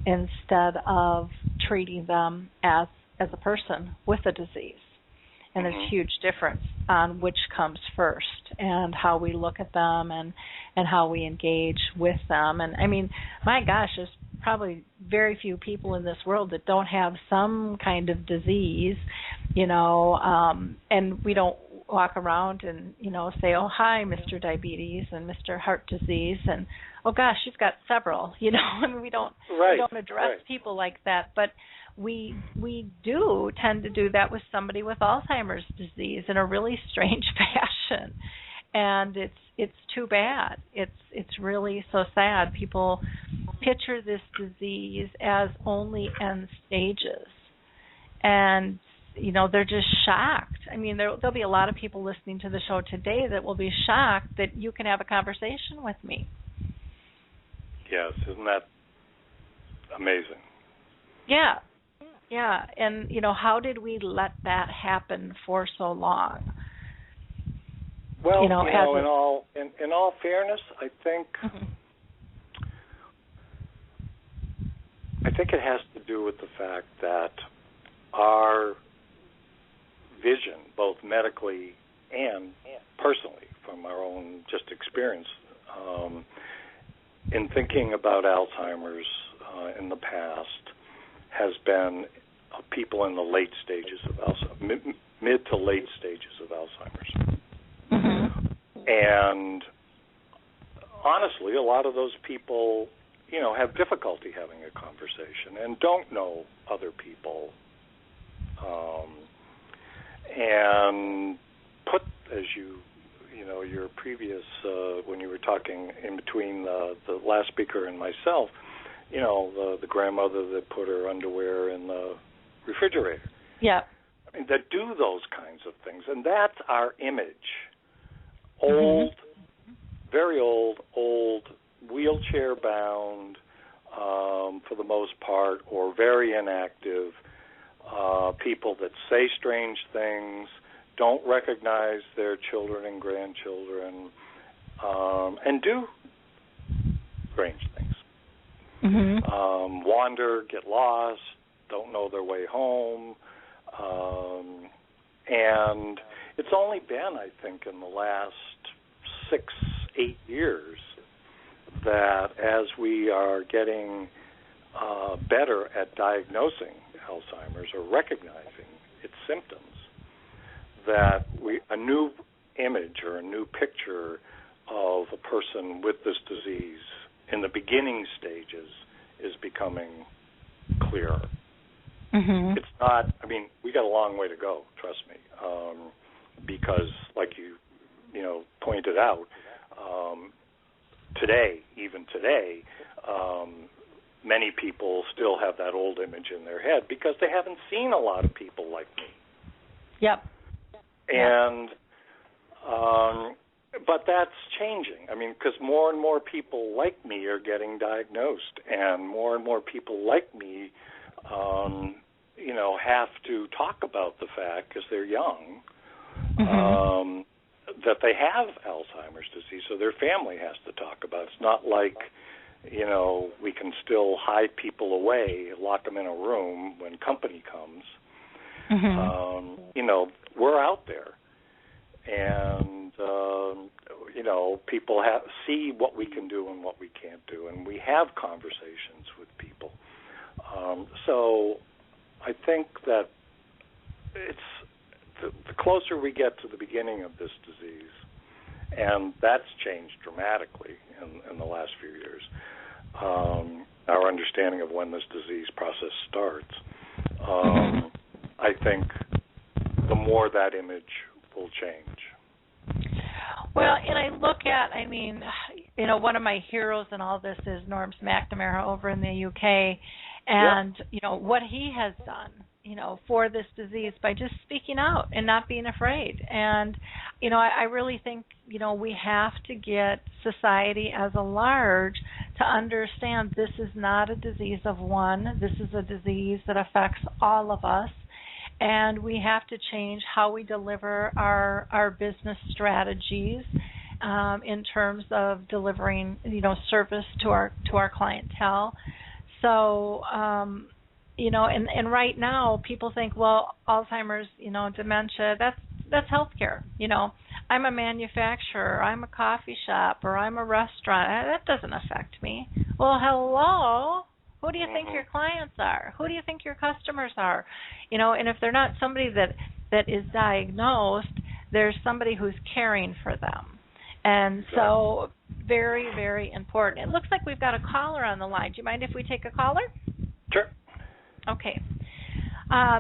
instead of treating them as a person with a disease. And there's a huge difference on which comes first, and how we look at them and how we engage with them. And my gosh, there's probably very few people in this world that don't have some kind of disease, and we don't walk around and, say, oh, hi, Mr. Diabetes and Mr. Heart Disease, and, oh, gosh, you've got several, we don't address people like that. But we do tend to do that with somebody with Alzheimer's disease in a really strange fashion, and it's too bad. It's really so sad. People picture this disease as only end stages, and they're just shocked. There'll be a lot of people listening to the show today that will be shocked that you can have a conversation with me. Yes, isn't that amazing? Yeah, and how did we let that happen for so long? Well, in all fairness, I think it has to do with the fact that our vision, both medically and personally, from our own just experience, in thinking about Alzheimer's in the past, has been people in the late stages of Alzheimer's, mid to late stages of Alzheimer's. And honestly, a lot of those people, have difficulty having a conversation and don't know other people, and put, as your previous, when you were talking in between the last speaker and myself, the grandmother that put her underwear in the refrigerator. Yeah. That do those kinds of things. And that's our image. Old, very old, wheelchair-bound, for the most part, or very inactive, people that say strange things, don't recognize their children and grandchildren, and do strange things. Wander, get lost, don't know their way home, and it's only been, I think, in the last 6-8 years that as we are getting better at diagnosing Alzheimer's or recognizing its symptoms, that a new image or a new picture of a person with this disease in the beginning stages is becoming clearer. Mm-hmm. It's not, I mean, we got a long way to go, trust me, because like you pointed out, even today, many people still have that old image in their head because they haven't seen a lot of people like me. Yep. And, but that's changing. I mean, because more and more people like me are getting diagnosed, and more people like me, have to talk about the fact, because they're young, Mm-hmm. That they have Alzheimer's disease, so their family has to talk about it. It's not like, we can still hide people away, lock them in a room when company comes. Mm-hmm. We're out there, and people see what we can do and what we can't do, and we have conversations with people. So I think that it's the closer we get to the beginning of this disease, and that's changed dramatically in the last few years, our understanding of when this disease process starts, I think the more that image will change. Well, and I look at, one of my heroes in all this is Norm McNamara over in the UK, and, what he has done, for this disease by just speaking out and not being afraid. And, I really think, we have to get society as a large to understand this is not a disease of one. This is a disease that affects all of us. And we have to change how we deliver our business strategies in terms of delivering, service to our clientele. So, and right now people think, well, Alzheimer's, dementia, that's healthcare. I'm a manufacturer, I'm a coffee shop, or I'm a restaurant. That doesn't affect me. Well, hello. Who do you think your clients are? Who do you think your customers are? And if they're not somebody that is diagnosed, there's somebody who's caring for them. And so very, very important. It looks like we've got a caller on the line. Do you mind if we take a caller? Sure. Okay.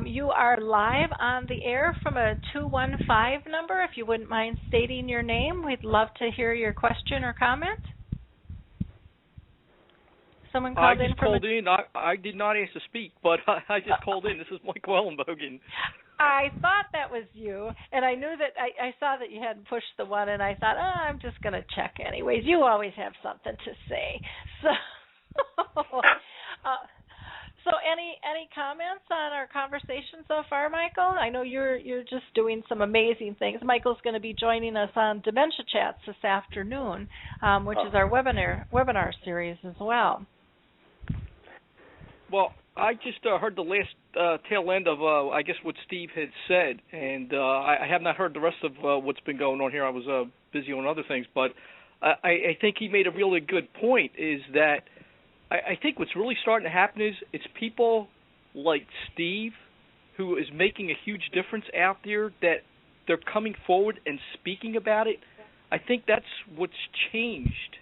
You are live on the air from a 215 number. If you wouldn't mind stating your name, we'd love to hear your question or comment. Someone called in from I did not ask to speak, but I just called in. This is Mike Wellenbogen. I thought that was you, and I knew that I saw that you hadn't pushed the one, and I thought, I'm just going to check anyways. You always have something to say. So any comments on our conversation so far, Michael? I know you're just doing some amazing things. Michael's going to be joining us on Dementia Chats this afternoon, which is our webinar series as well. Well, I just heard the last tail end of, I guess, what Steve had said, and I have not heard the rest of what's been going on here. I was busy on other things, but I think he made a really good point, is that I think what's really starting to happen is it's people like Steve who is making a huge difference out there, that they're coming forward and speaking about it. I think that's what's changed.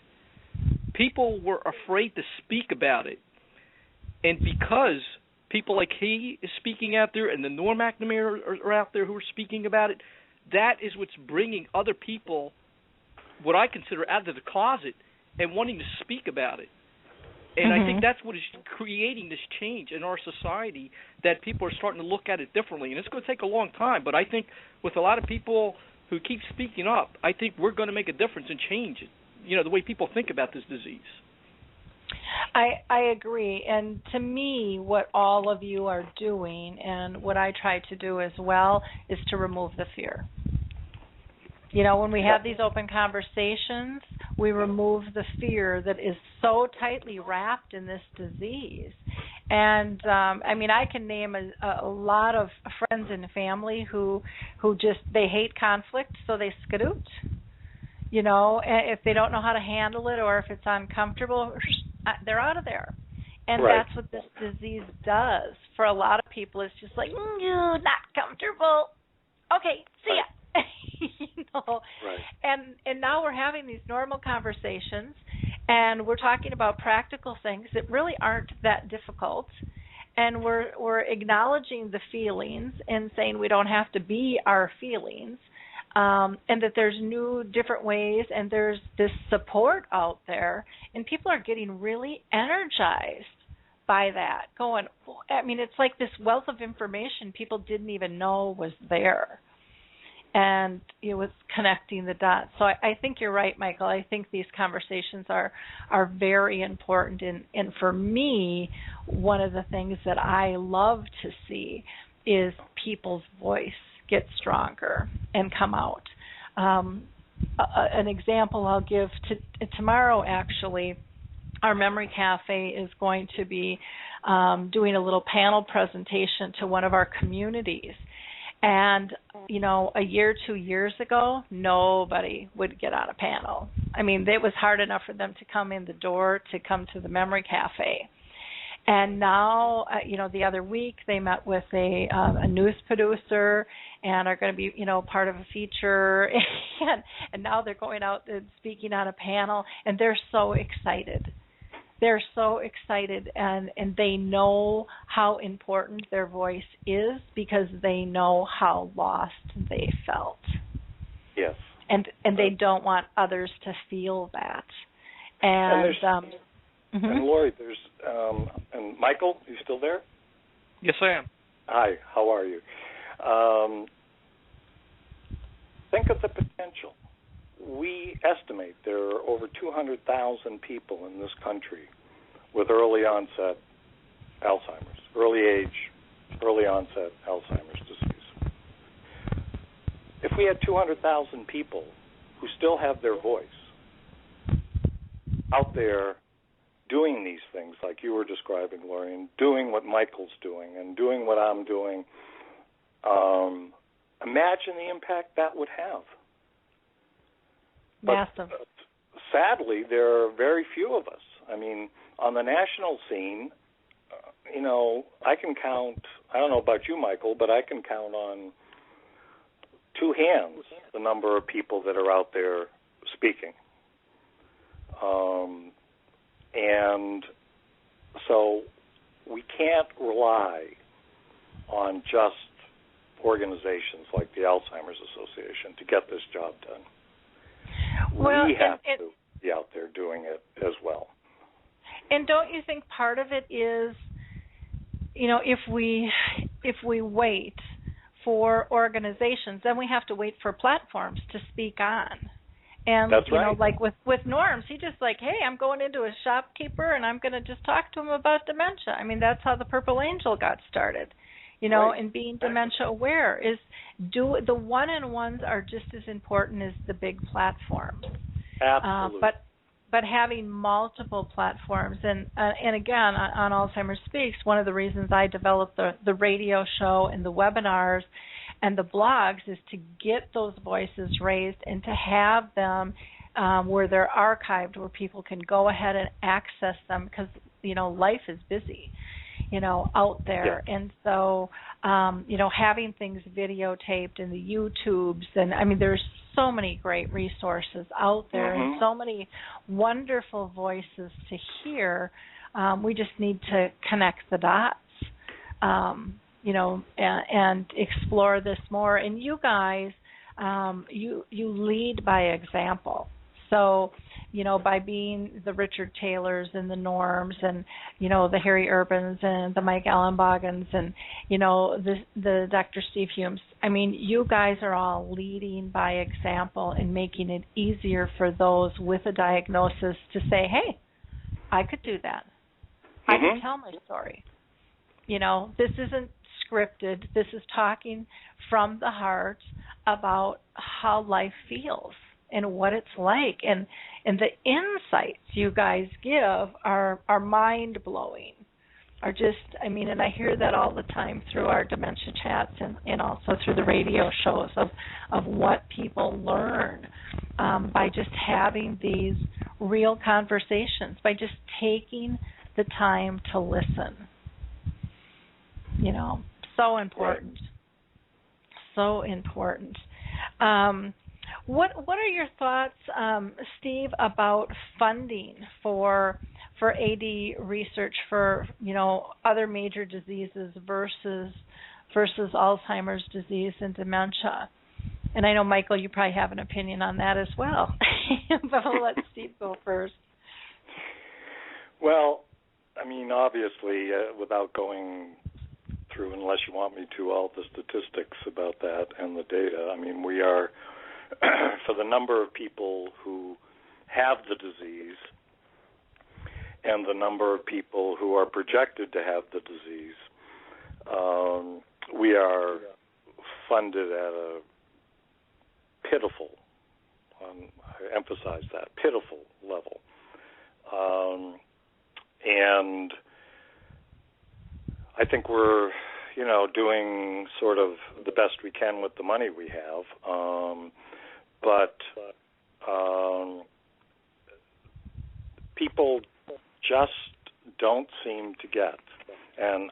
People were afraid to speak about it. And because people like he is speaking out there and the Norm McNamara are out there who are speaking about it, that is what's bringing other people, what I consider, out of the closet and wanting to speak about it. And I think that's what is creating this change in our society, that people are starting to look at it differently. And it's going to take a long time, but I think with a lot of people who keep speaking up, I think we're going to make a difference and change it, the way people think about this disease. I agree. And to me, what all of you are doing, and what I try to do as well, is to remove the fear. When we have these open conversations, we remove the fear that is so tightly wrapped in this disease. And, I can name a lot of friends and family who just, they hate conflict, so they skedoot. If they don't know how to handle it, or if it's uncomfortable, they're out of there. And right. That's what this disease does. For a lot of people, it's just like, not comfortable. Okay, see ya. Right. And now we're having these normal conversations, and we're talking about practical things that really aren't that difficult, and we're acknowledging the feelings and saying we don't have to be our feelings, and that there's new, different ways, and there's this support out there, and people are getting really energized by that. It's like this wealth of information people didn't even know was there. And it was connecting the dots. So I think you're right, Michael. I think these conversations are very important. And for me, one of the things that I love to see is people's voice get stronger and come out. An example I'll give tomorrow, actually, our Memory Cafe is going to be doing a little panel presentation to one of our communities. And, a year, 2 years ago, nobody would get on a panel. It was hard enough for them to come in the door to come to the Memory Cafe. And now, the other week they met with a news producer and are going to be, part of a feature. And now they're going out and speaking on a panel, and they're so excited. They're so excited, and they know how important their voice is because they know how lost they felt. Yes. And they don't want others to feel that. And Lori, there's and Michael, you still there? Yes, I am. Hi, how are you? Think of the potential. We estimate there are over 200,000 people in this country with early onset Alzheimer's, early onset Alzheimer's disease. If we had 200,000 people who still have their voice out there doing these things like you were describing, Lori, and doing what Michael's doing and doing what I'm doing, imagine the impact that would have. Massive. But sadly, there are very few of us. On the national scene, I can count, I don't know about you, Michael, but I can count on two hands the number of people that are out there speaking. And so we can't rely on just organizations like the Alzheimer's Association to get this job done. We have to be out there doing it as well. And don't you think part of it is, if we wait for organizations, then we have to wait for platforms to speak on. And, that's right. Like with Norms, he just hey, I'm going into a shopkeeper and I'm going to just talk to him about dementia. That's how the Purple Angel got started, right. And being dementia aware the one-on-ones are just as important as the big platforms. Absolutely. But having multiple platforms, and again, on Alzheimer's Speaks, one of the reasons I developed the radio show and the webinars and the blogs is to get those voices raised and to have them where they're archived, where people can go ahead and access them because, life is busy, out there. Yeah. And so, having things videotaped in the YouTubes, and there's so many great resources out there and so many wonderful voices to hear. We just need to connect the dots, and explore this more. And you guys, you lead by example. So, by being the Richard Taylors and the Norms and, the Harry Urbans and the Mike Ellenbogens and, the Dr. Steve Humes. You guys are all leading by example and making it easier for those with a diagnosis to say, hey, I could do that. I can tell my story. This isn't scripted. This is talking from the heart about how life feels and what it's like. And the insights you guys give are mind-blowing. Are just, and I hear that all the time through our dementia chats and also through the radio shows of what people learn by just having these real conversations, by just taking the time to listen. You know, so important. Right. So important. What are your thoughts, Steve, about funding for AD research for, you know, other major diseases versus Alzheimer's disease and dementia? And I know, Michael, you probably have an opinion on that as well. But I'll let Steve go first. Well, I mean, obviously, without going through, unless you want me to, all the statistics about that and the data, I mean, we are, for the number of people who have the disease and the number of people who are projected to have the disease, we are funded at a pitiful, I emphasize that, pitiful level. And I think we're, you know, doing sort of the best we can with the money we have. But people just don't seem to get. And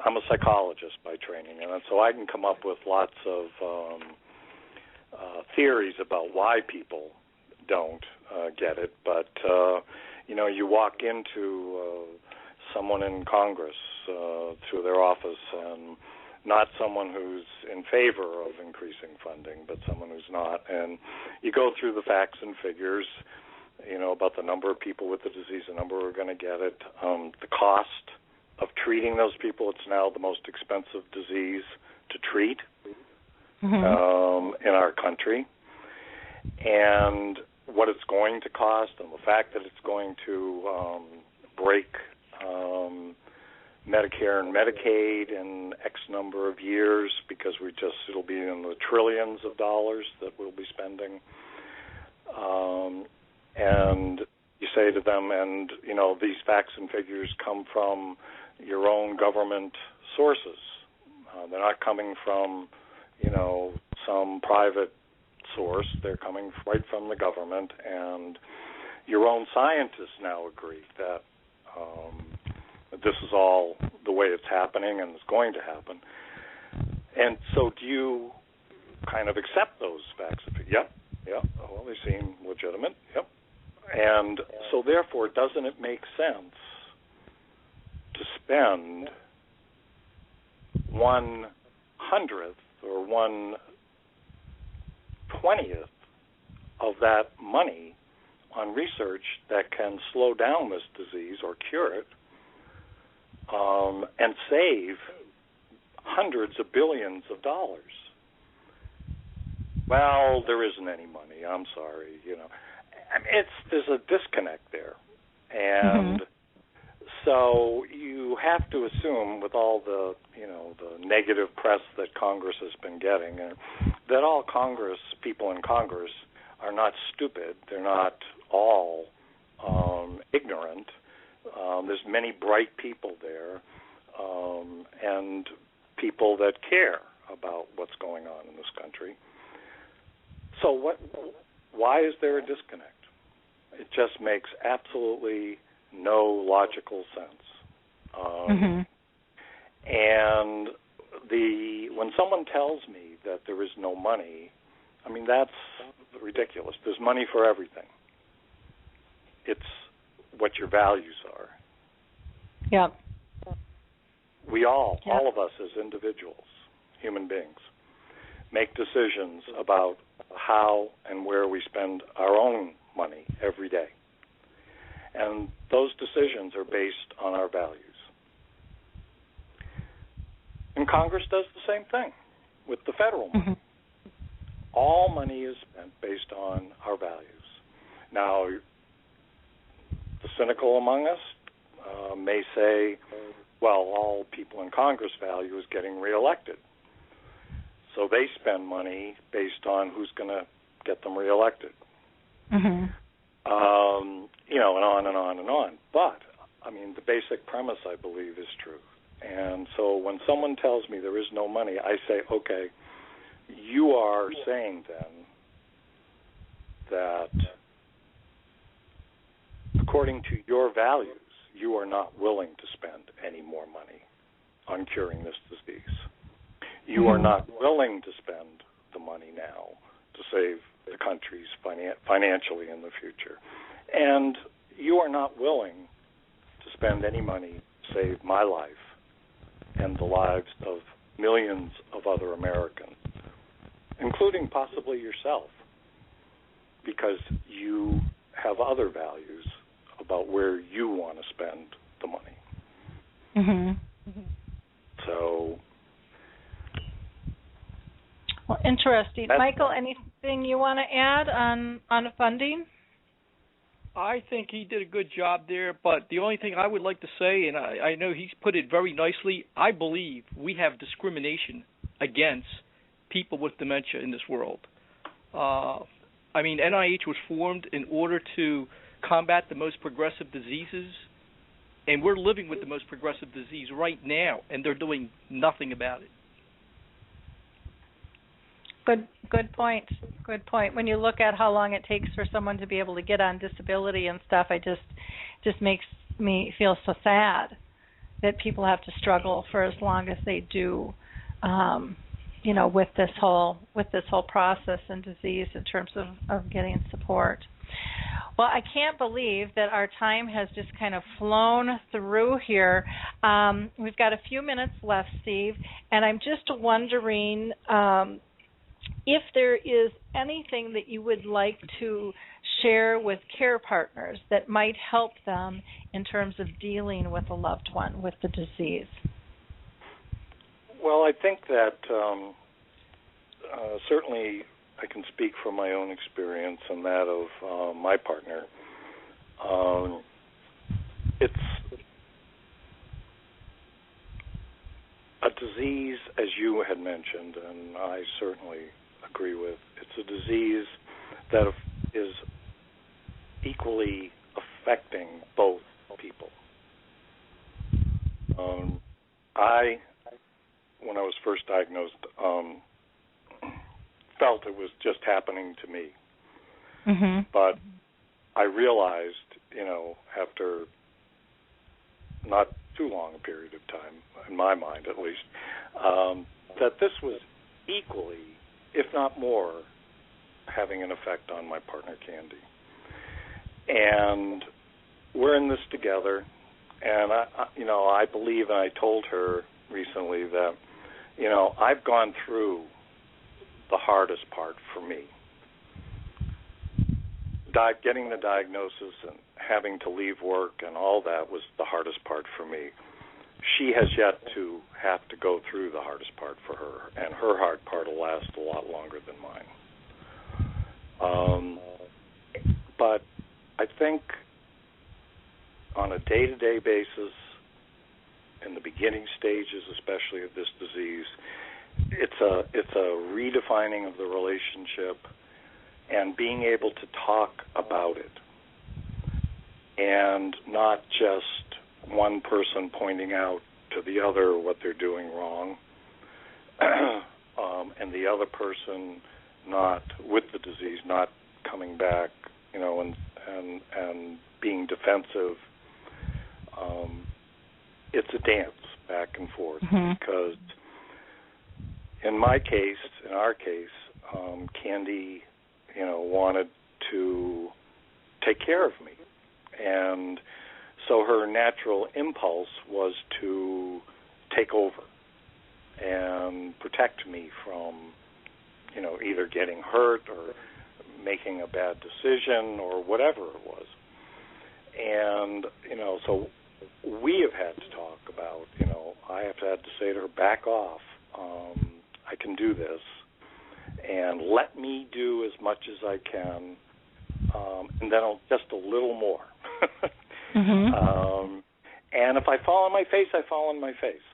I'm a psychologist by training, and so I can come up with lots of theories about why people don't get it. But, you walk into someone in Congress through their office, and not someone who's in favor of increasing funding, but someone who's not. And you go through the facts and figures, you know, about the number of people with the disease, the number who are going to get it, the cost of treating those people. It's now the most expensive disease to treat in our country. And what it's going to cost, and the fact that it's going to break Medicare and Medicaid in X number of years, because it'll be in the trillions of dollars that we'll be spending. And you say to them, and, you know, these facts and figures come from your own government sources. They're not coming from, you know, some private source. They're coming right from the government, and your own scientists now agree that this is all the way it's happening and it's going to happen. And so do you kind of accept those facts? Yep, well, they seem legitimate, yep. And so therefore, doesn't it make sense to spend 1/100th or 1/20th of that money on research that can slow down this disease or cure it, and save hundreds of billions of dollars? Well, there isn't any money. I'm sorry. You know, I mean, there's a disconnect there, and so you have to assume, with all the the negative press that Congress has been getting, that all people in Congress are not stupid. They're not all ignorant. There's many bright people there, and people that care about what's going on in this country. So why is there a disconnect? It just makes absolutely no logical sense. And when someone tells me that there is no money, I mean, that's ridiculous. There's money for everything. It's what your values are. Yeah. We all of us as individuals, human beings, make decisions about how and where we spend our own money every day. And those decisions are based on our values. And Congress does the same thing with the federal money. All money is spent based on our values. Now, the cynical among us may say, well, all people in Congress value is getting reelected. So they spend money based on who's going to get them reelected. And on and on and on. But, I mean, the basic premise, I believe, is true. And so when someone tells me there is no money, I say, okay, you are saying then that, according to your values, you are not willing to spend any more money on curing this disease. You are not willing to spend the money now to save the country's financially in the future. And you are not willing to spend any money to save my life and the lives of millions of other Americans, including possibly yourself, because you have other values about where you want to spend the money. So, well, interesting. Michael, anything you want to add on funding? I think he did a good job there, but the only thing I would like to say, and I know he's put it very nicely, I believe we have discrimination against people with dementia in this world. I mean, NIH was formed in order to combat the most progressive diseases, and we're living with the most progressive disease right now, and they're doing nothing about it. Good point. Good point. When you look at how long it takes for someone to be able to get on disability and stuff, it just makes me feel so sad that people have to struggle for as long as they do, with this whole process and disease in terms of getting support. Well, I can't believe that our time has just kind of flown through here. We've got a few minutes left, Steve, and I'm just wondering if there is anything that you would like to share with care partners that might help them in terms of dealing with a loved one with the disease. Well, I think that certainly I can speak from my own experience and that of my partner. It's a disease, as you had mentioned, and I certainly agree with. It's a disease that is equally affecting both people. When I was first diagnosed, felt it was just happening to me. But I realized, after not too long a period of time, in my mind at least, that this was equally, if not more, having an effect on my partner, Candy. And we're in this together, and I believe, and I told her recently that, I've gone through the hardest part for me. Getting the diagnosis and having to leave work and all that was the hardest part for me. She has yet to have to go through the hardest part for her, and her hard part will last a lot longer than mine. But I think on a day-to-day basis, in the beginning stages, especially of this disease, it's a redefining of the relationship and being able to talk about it, and not just one person pointing out to the other what they're doing wrong, and the other person not with the disease, not coming back, and being defensive. It's a dance back and forth, because in our case, Candy, wanted to take care of me. And so her natural impulse was to take over and protect me from, either getting hurt or making a bad decision or whatever it was. And, so we have had to talk about, I have had to say to her, back off. I can do this. And let me do as much as I can, and then just a little more. And if I fall on my face, I fall on my face.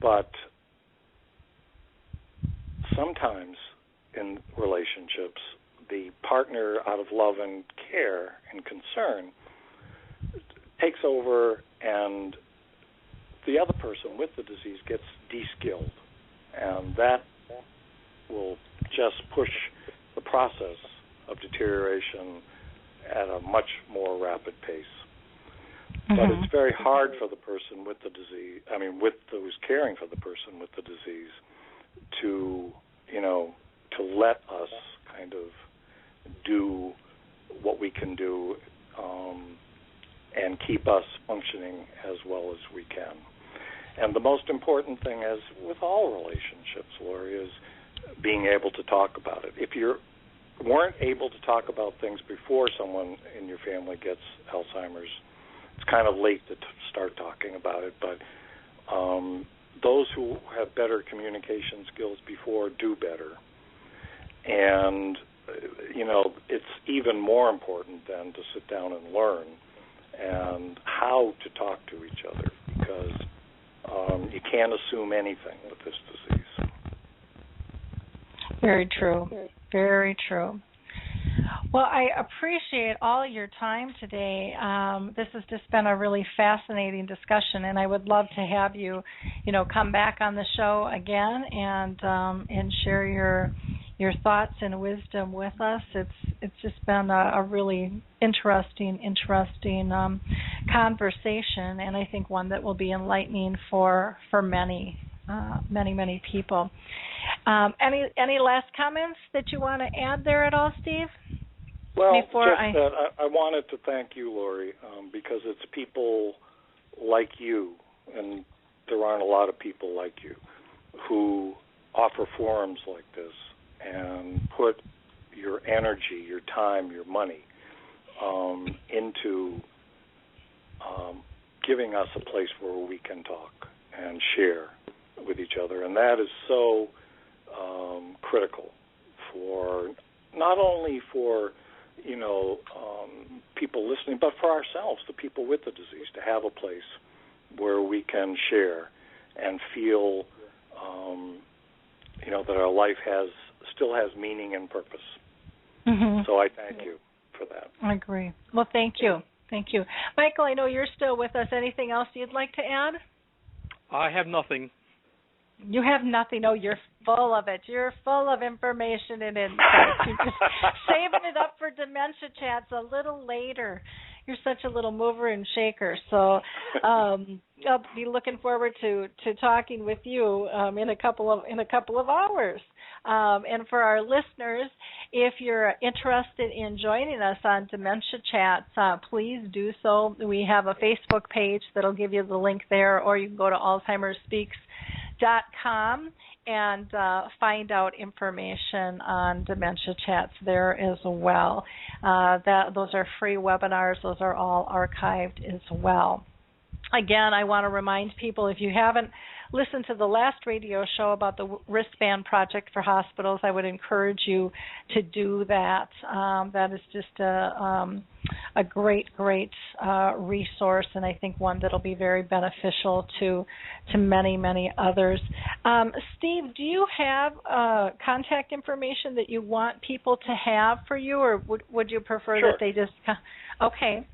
But sometimes in relationships, the partner, out of love and care and concern, takes over, and the other person with the disease gets de-skilled. And that will just push the process of deterioration at a much more rapid pace. But it's very hard for the person with the disease, with those caring for the person with the disease, to let us kind of do what we can do and keep us functioning as well as we can. And the most important thing, as with all relationships, Lori, is being able to talk about it. If you weren't able to talk about things before someone in your family gets Alzheimer's, it's kind of late to start talking about it, but those who have better communication skills before do better. And, it's even more important then to sit down and learn and how to talk to each other, because you can't assume anything with this disease. Very true. Very true. Well, I appreciate all your time today. This has just been a really fascinating discussion, and I would love to have you, come back on the show again and share your thoughts and wisdom with us. It's just been a really interesting conversation, and I think one that will be enlightening for many people. Any last comments that you want to add there at all, Steve? Well, that I wanted to thank you, Lori, because it's people like you, and there aren't a lot of people like you, who offer forums like this and put your energy, your time, your money into giving us a place where we can talk and share with each other. And that is so critical for not only for people listening, but for ourselves, the people with the disease, to have a place where we can share and feel, that our life still has meaning and purpose. Mm-hmm. So I thank you for that. I agree. Well, thank you. Thank you. Michael, I know you're still with us. Anything else you'd like to add? I have nothing. You have nothing. Oh, you're full of it. You're full of information and insights. You're just saving it up for Dementia Chats a little later. You're such a little mover and shaker. So I'll be looking forward to talking with you in a couple of hours. And for our listeners, if you're interested in joining us on Dementia Chats, please do so. We have a Facebook page that'll give you the link there, or you can go to AlzheimerSpeaks.com and find out information on Dementia Chats there as well. Those are free webinars. Those are all archived as well. Again, I want to remind people, if you haven't listened to the last radio show about the wristband project for hospitals, I would encourage you to do that. That is just a great resource, and I think one that will be very beneficial to many others. Steve, do you have contact information that you want people to have for you, or would you prefer Sure. that they just... Okay.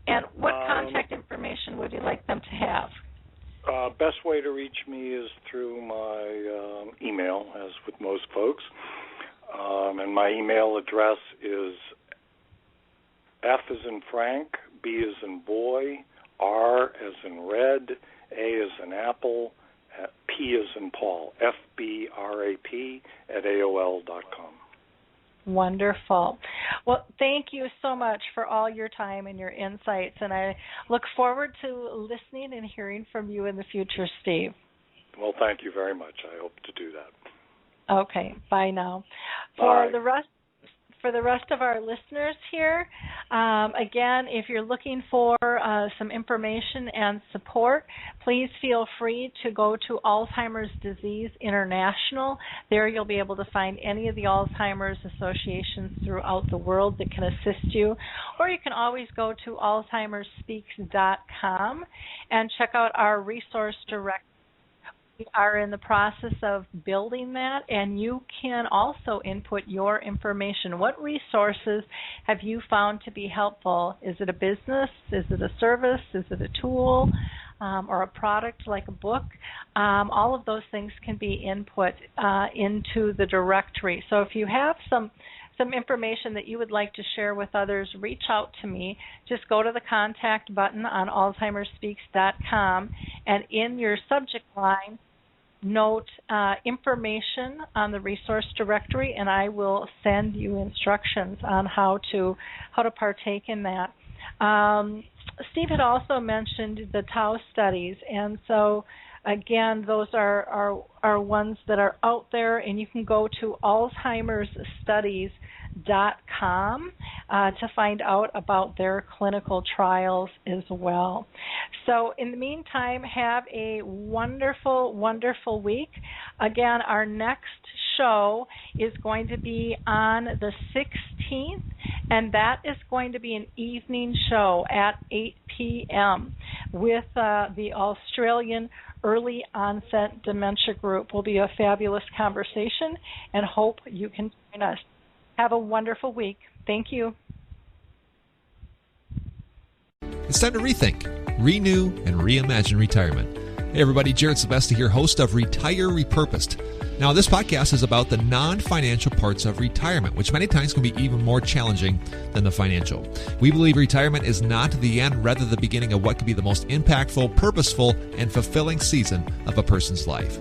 And what contact information would you like them to have? Best way to reach me is through my email, as with most folks. And my email address is F as in Frank, B as in boy, R as in red, A as in apple, P as in Paul, FBRAP @AOL.com. Wonderful. Well, thank you so much for all your time and your insights, and I look forward to listening and hearing from you in the future, Steve. Well, thank you very much. I hope to do that. Okay, bye now. Bye. For the rest of our listeners here, again, if you're looking for some information and support, please feel free to go to Alzheimer's Disease International. There you'll be able to find any of the Alzheimer's associations throughout the world that can assist you. Or you can always go to AlzheimerSpeaks.com and check out our resource directory. We are in the process of building that, and you can also input your information. What resources have you found to be helpful? Is it a business? Is it a service? Is it a tool? Or a product like a book? all of those things can be input into the directory. So if you have some information that you would like to share with others, reach out to me. Just go to the contact button on alzheimerspeaks.com, and in your subject line, note information on the resource directory, and I will send you instructions on how to partake in that. Steve had also mentioned the Tau studies, and so again, those are ones that are out there, and you can go to alzheimersstudies.com to find out about their clinical trials as well. So in the meantime, have a wonderful, wonderful week. Again, our next show is going to be on the 16th, and that is going to be an evening show at 8 p.m. with the Australian Early Onset Dementia Group. Will be a fabulous conversation, and hope you can join us. Have a wonderful week. Thank you. It's time to rethink, renew, and reimagine retirement. Hey everybody, Jared Sebesta here, host of Retire Repurposed. Now, this podcast is about the non-financial parts of retirement, which many times can be even more challenging than the financial. We believe retirement is not the end, rather the beginning of what could be the most impactful, purposeful, and fulfilling season of a person's life.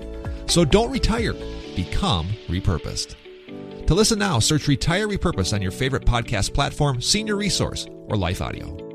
So don't retire, become repurposed. To listen now, search Retire Repurposed on your favorite podcast platform, Senior Resource, or Life Audio.